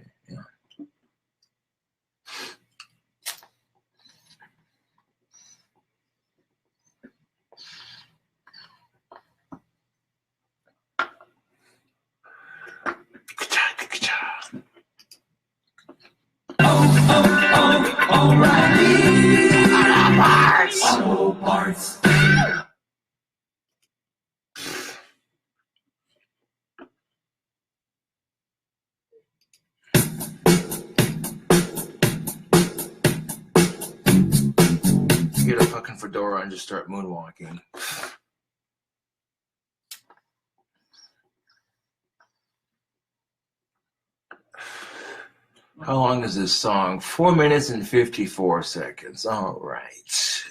Auto parts. fedora and just start moonwalking. How long is this song? 4 minutes and 54 seconds. All right.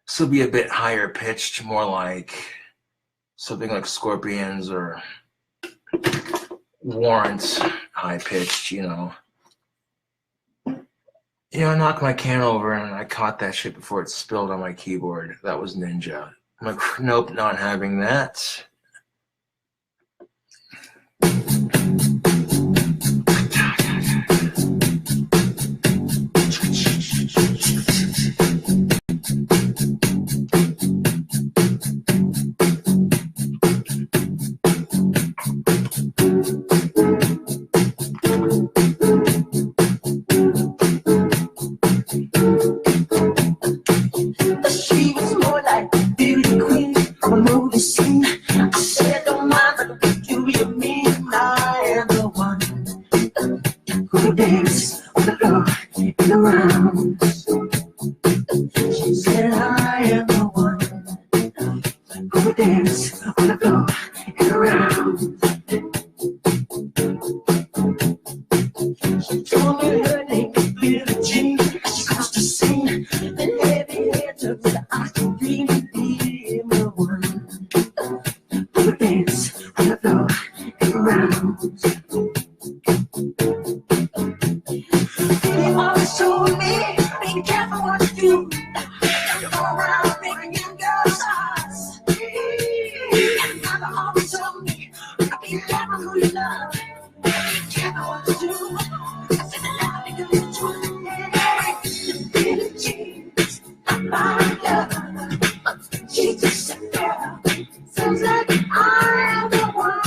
This will be a bit higher pitched, more like something like Scorpions or Warrant high pitched, you know. You know, I knocked my can over and I caught that shit before it spilled on my keyboard. That was Ninja. I'm like, nope, not having that. She was more like beauty queen from a movie scene. I said, don't mind, but what do you mean? I am the one who will dance on the floor and around. She said, I am the one who will dance on the floor and around. She told me her name was Billie Jean. She crossed the scene, then heavy hair took the eyes to dream of being the one who would dance on the floor and around. They always told me, be careful what you do. Don't go around breaking young girls' hearts. And Mama always told me, be careful who you love. Be careful what you do. I said, I think of you too. Billie Jean's my love. She's just a girl. Sounds like I am the one.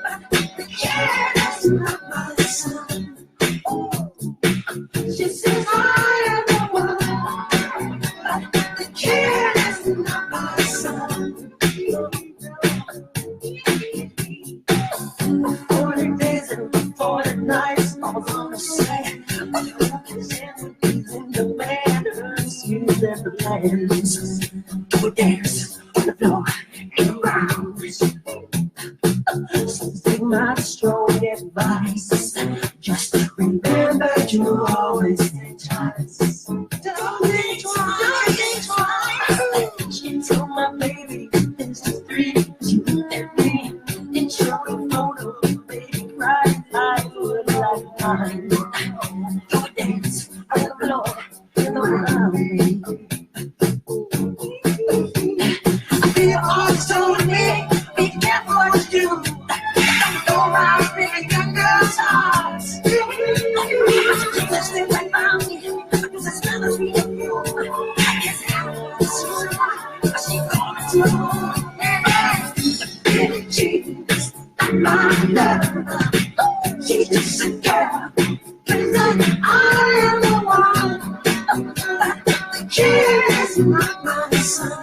But the kid is not my son. She says I am the one. But the kid is not my son. 40 days and 40 nights, I was on the side. In the manners, use and the plans. We dance on the floor and around. So take my strong advice. Just remember to always think twice. Don't think twice. She told my baby, it's just 3. She looked at me and showed a photo. Baby cried, I would like mine. Go dance on the floor and around me. They always told me, be careful what you do. Don't go around breaking young girls' hearts. Just stay right by me, because I smell the sweet of you. I guess she's right, she called me to Billie Jean's my love. She's just a girl, but I am the one. The kid is not my son.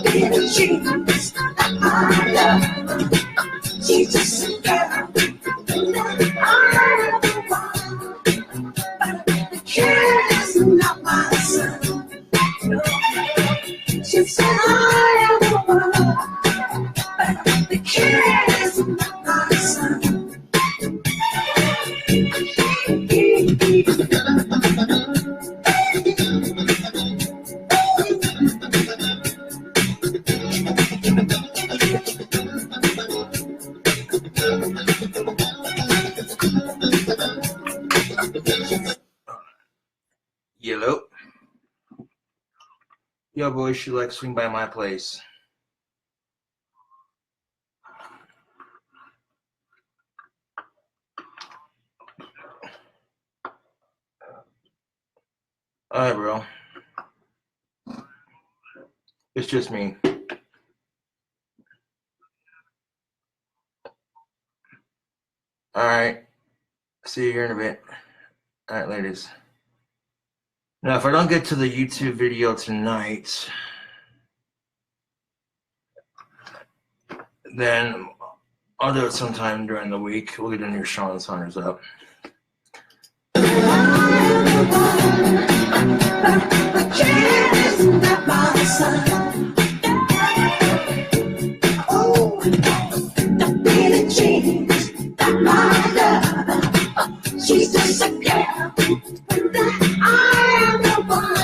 Billie Jean's my love. She's just a girl, I am the one. The kid is not my son. She said I am the one. The kid is not my son. Yellow. Yo, boys, should like swing by my place. All right, bro. It's just me. All right. See you here in a bit. All right, ladies. Now, if I don't get to the YouTube video tonight, Then I'll do it sometime during the week. We'll get into your Sean Saunders up. She's just a girl. I am the one.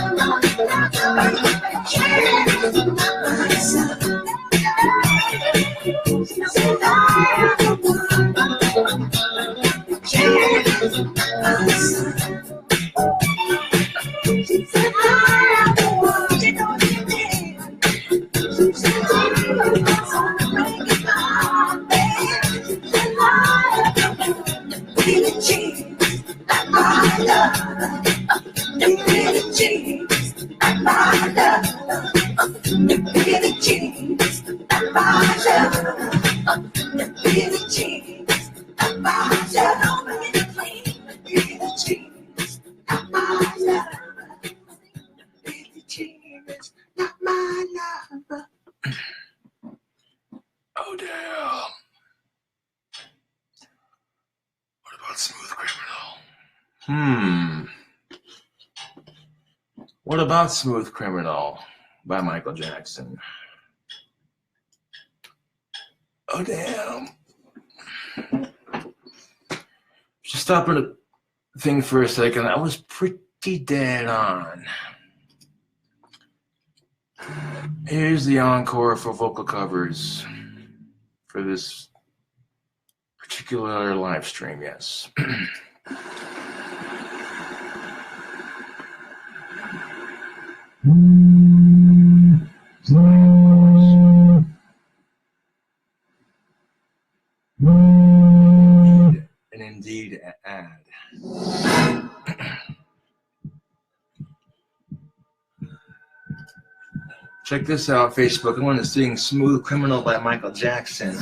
Oh, damn. What about Smooth Criminal? What about Smooth Criminal by Michael Jackson? Oh, damn. Just stopping to think for a second. That was pretty dead on. Here's the encore for vocal covers for this particular live stream, yes. And indeed ad. Check this out, Facebook. I'm going to sing Smooth Criminal by Michael Jackson.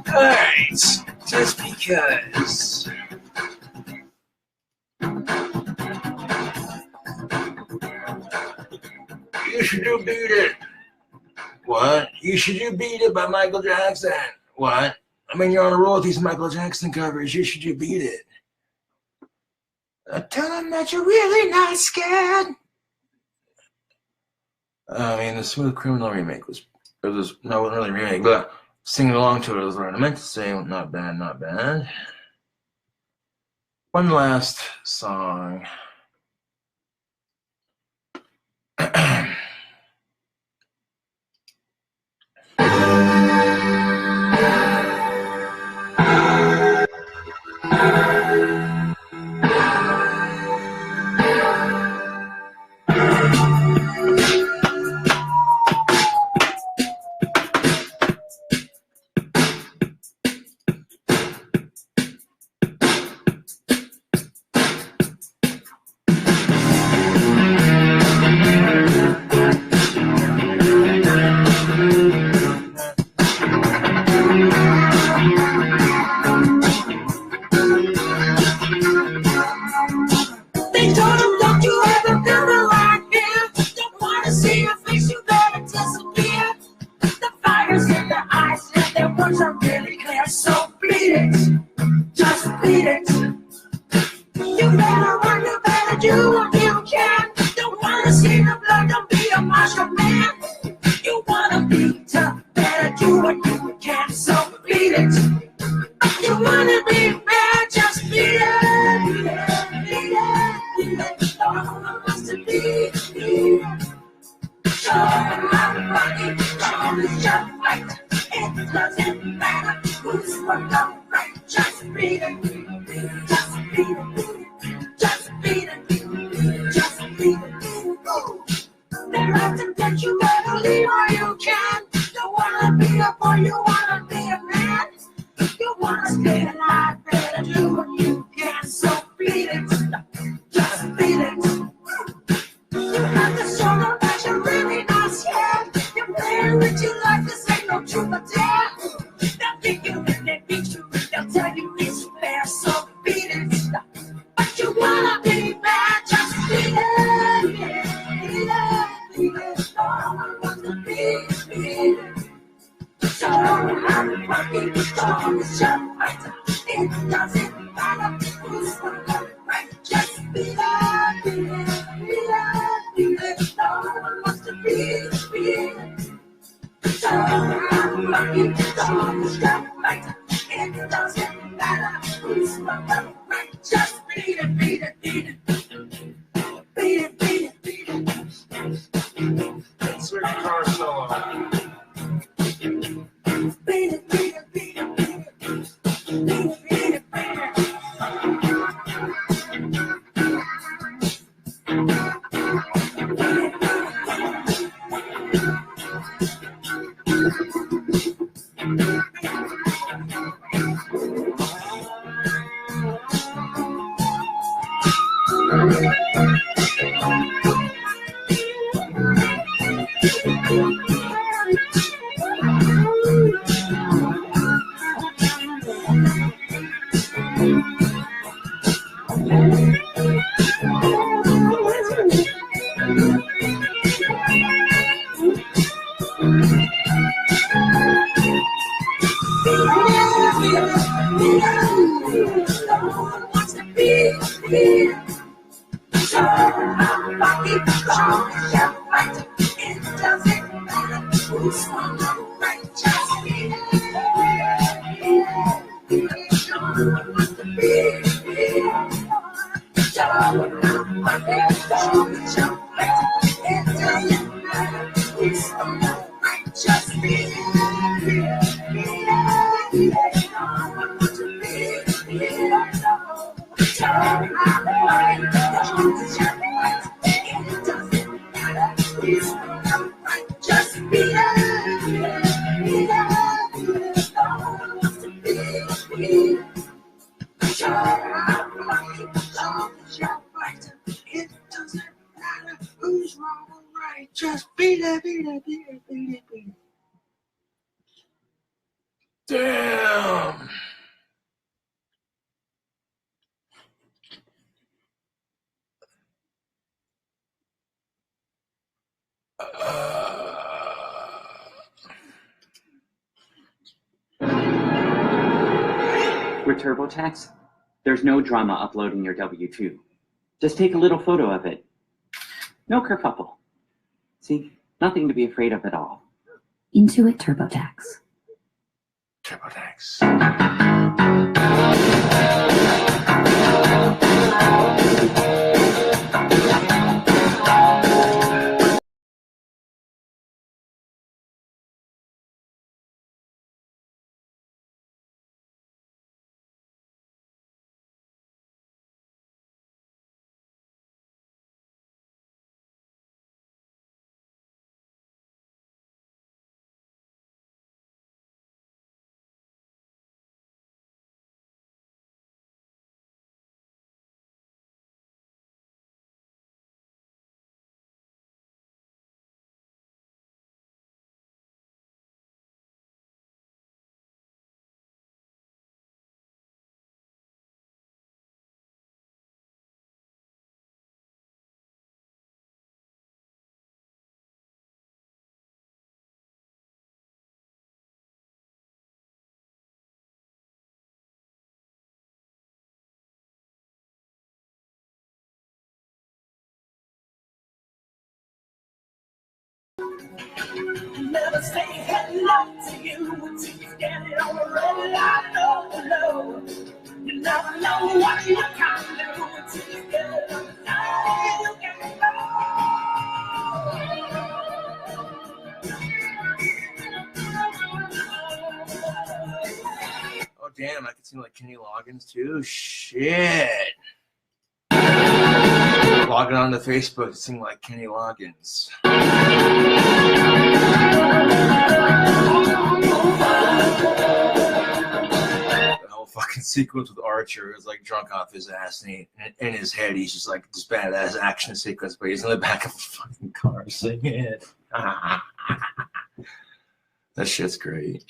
Alright, just because. You should do Beat It. What? You should do Beat It by Michael Jackson. What? I mean, you're on a roll with these Michael Jackson covers. You should do Beat It. Tell them that you're really not scared. I mean, the Smooth Criminal remake no, it wasn't really a remake, but singing along to it was what I meant to say. Not bad, not bad. One last song. They told him, don't you ever feel the light here. Don't wanna see your face, you better disappear. The fire's in their eyes and their words are really clear. So beat it, just beat it. You better run, you better do what you can. Don't wanna see the blood, don't be a martial man. You wanna be tough, better do what you can. So beat it. You wanna be bad, just beat it. No one wants to be here. Show them how to fight. Show them just fight. It doesn't matter who's right or right. Just beat it. Just beat it. Just beat it. Just beat it. They're out to get you, better leave all you can. Don't wanna be a boy, you wanna be a man. You wanna stay alive, better do what you can. So beat it. Just beat it. You have to show them that you're really not scared. You're playing with your life, this ain't no truth or dare. They'll think you if they beat you, they'll tell you it's fair. So beat it. But you wanna be bad, just beat it. Beat it, beat it. No one wants to be beat it. Show them how to rock it, show them it's your right. It doesn't matter who's right. Just beat it, beat it, beat it, beat it. No one wants to be beat it. Show them how to rock it, show them it's your right. It doesn't matter who's right. Just beat it, beat it, beat it. Beat it, beat it, beat it. It's a guitar solo. Beat it, beat it, beat it, beat it. Beat it, beat it, beat it. Just Just be it doesn't matter who's wrong or right. Just beat it, beat it, beat it, beat it, beat it. Damn. With TurboTax, there's no drama uploading your W-2. Just take a little photo of it. No kerfuffle. See, nothing to be afraid of at all. Intuit TurboTax. TurboTax. Never say hello to you until you get it on the red light. No, no. You never know what you can do until you get it on the line. You can Oh damn, I could sing like Kenny Loggins too. Shit. Logging on to Facebook to sing like Kenny Loggins. The whole fucking sequence with Archer is like drunk off his ass, and in his head he's just like this badass action sequence, but he's in the back of a fucking car singing it. That shit's great.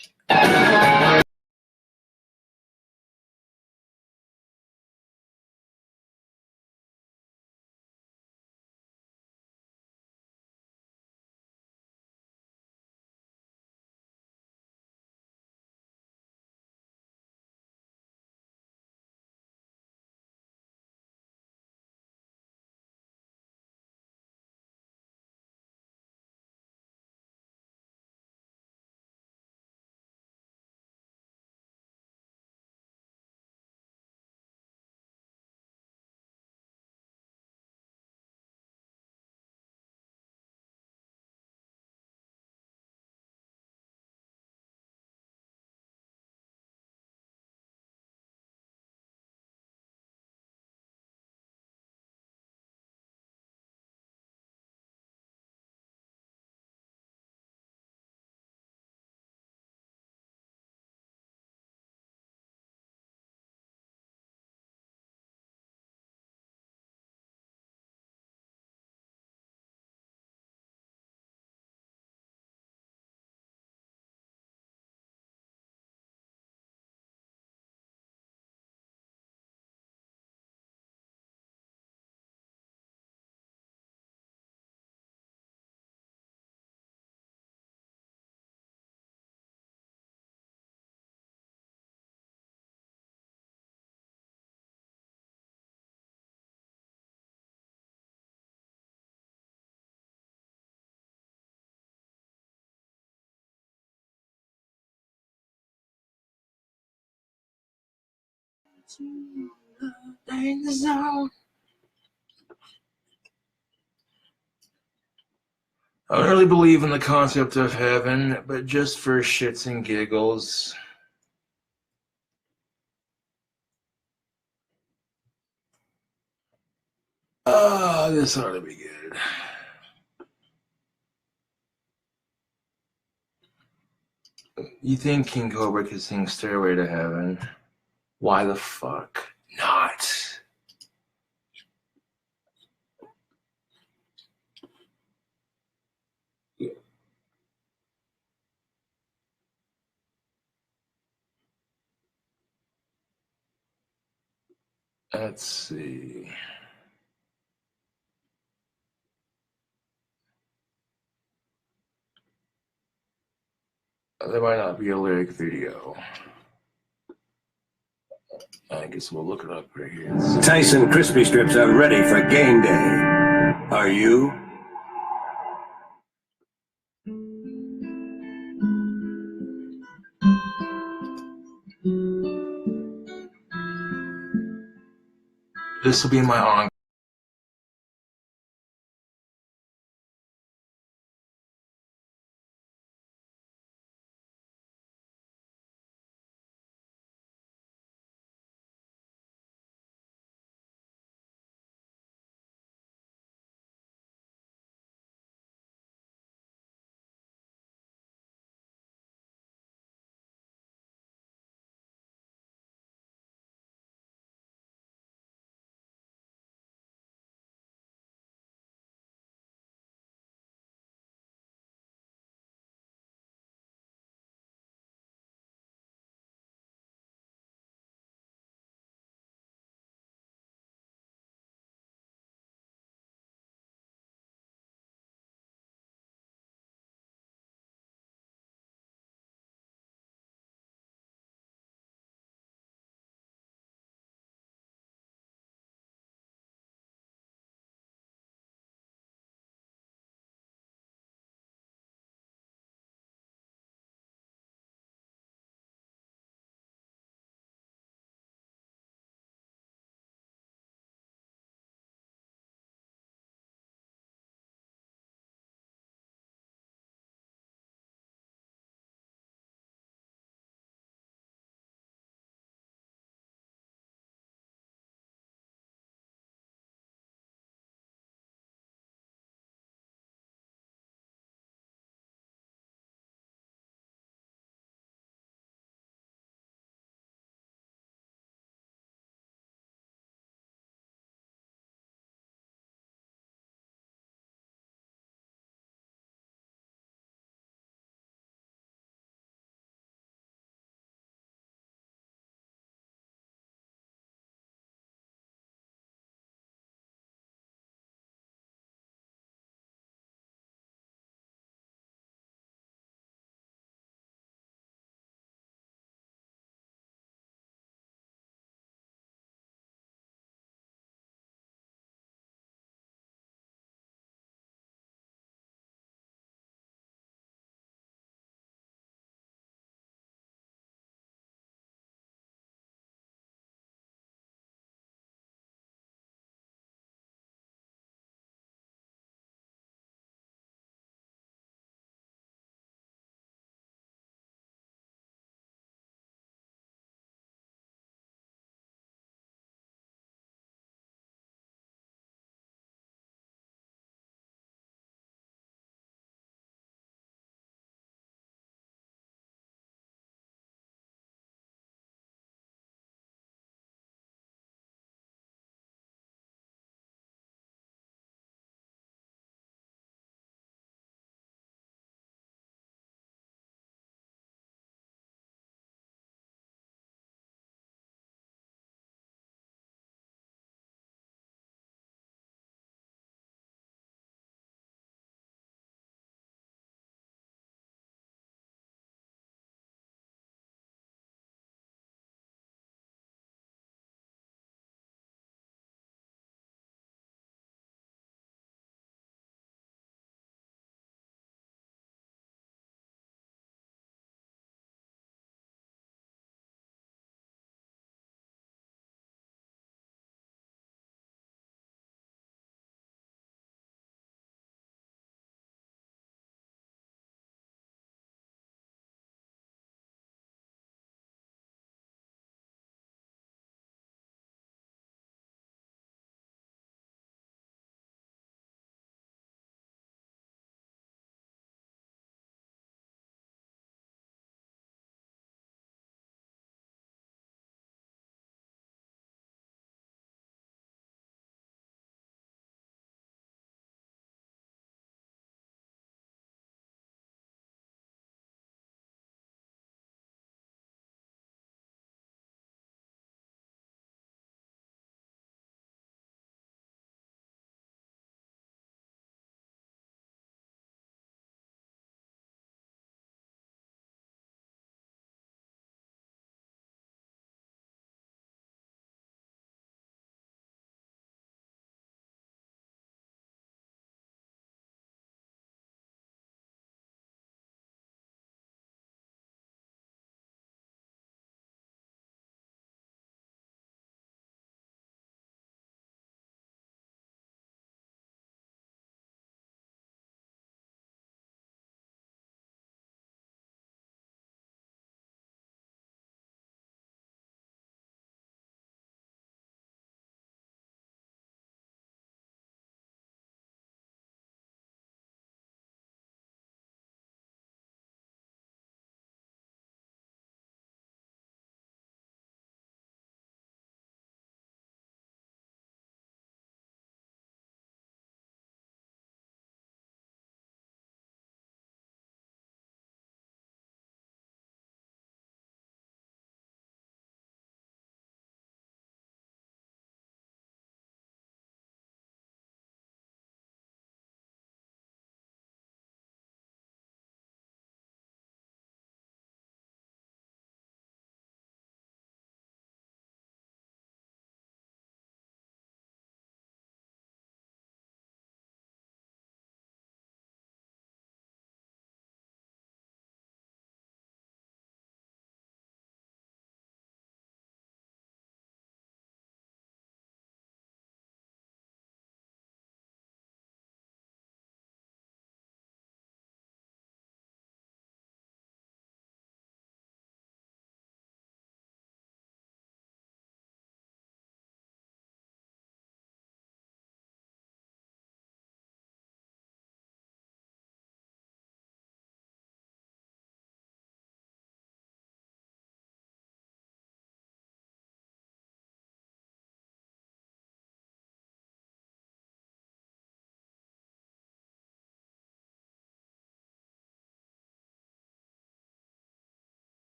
Danger zone. I don't really believe in the concept of heaven, but just for shits and giggles. This ought to be good. You think King Cobra could sing Stairway to Heaven? Why the fuck not? Let's see. There might not be a lyric video. I guess we'll look it up right here. Tyson Crispy Strips are ready for game day. Are you? This will be my on.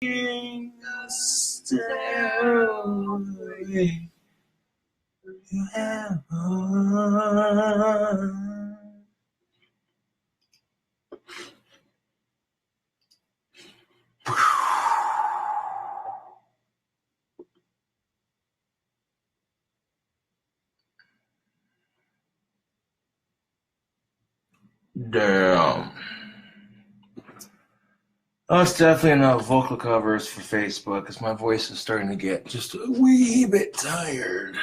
Stairway to heaven. Damn. Oh, it's definitely enough vocal covers for Facebook because my voice is starting to get just a wee bit tired.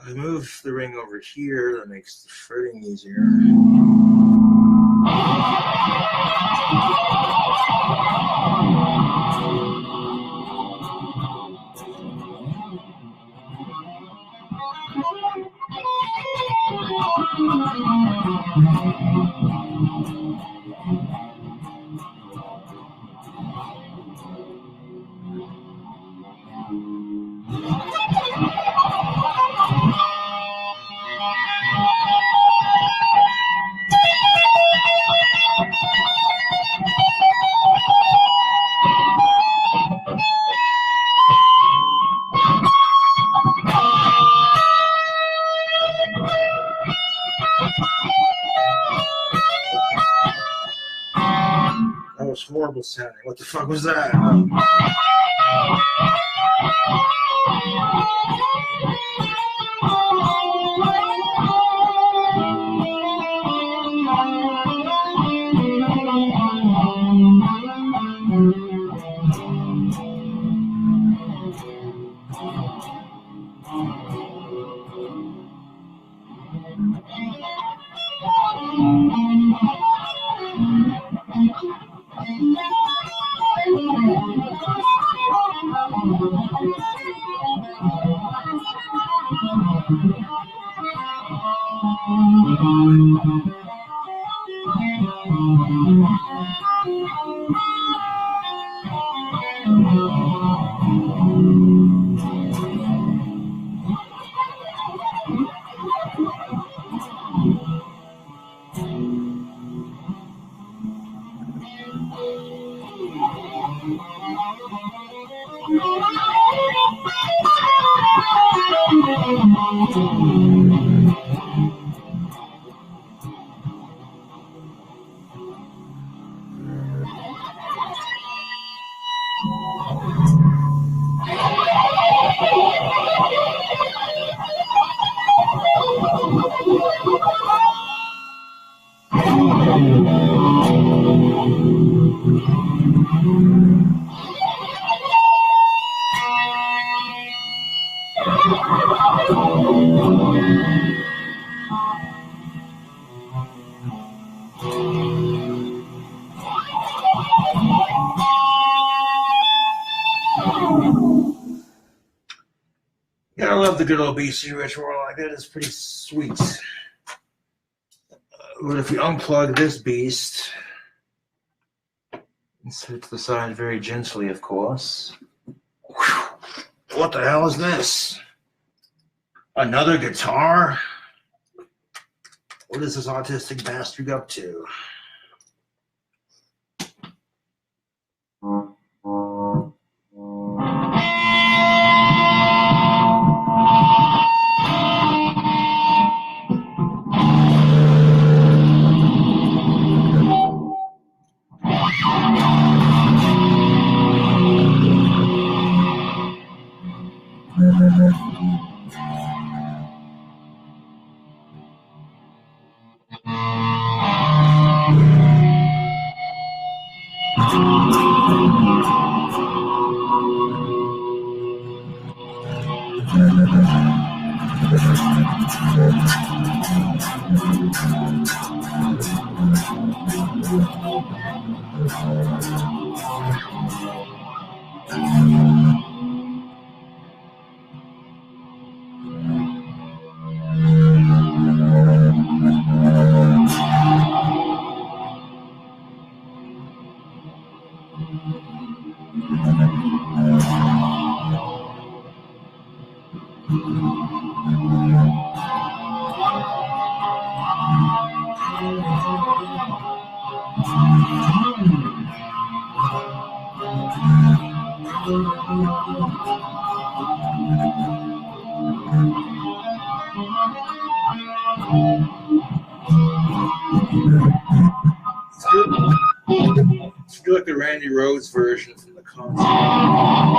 I move the ring over here, that makes the fretting easier. That was horrible sounding. What the fuck was that? Yeah, I love the good old BC ritual like that. It's pretty sweet. But if we unplug this beast and set it to the side very gently, of course. What the hell is this? Another guitar? What is this autistic bastard up to? Let's do like the Randy Rhoads version from the concert.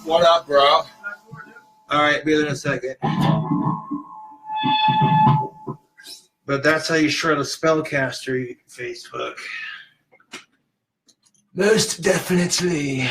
What up, bro? All right, be there in a second. But that's how you shred a spellcaster Facebook. Most definitely.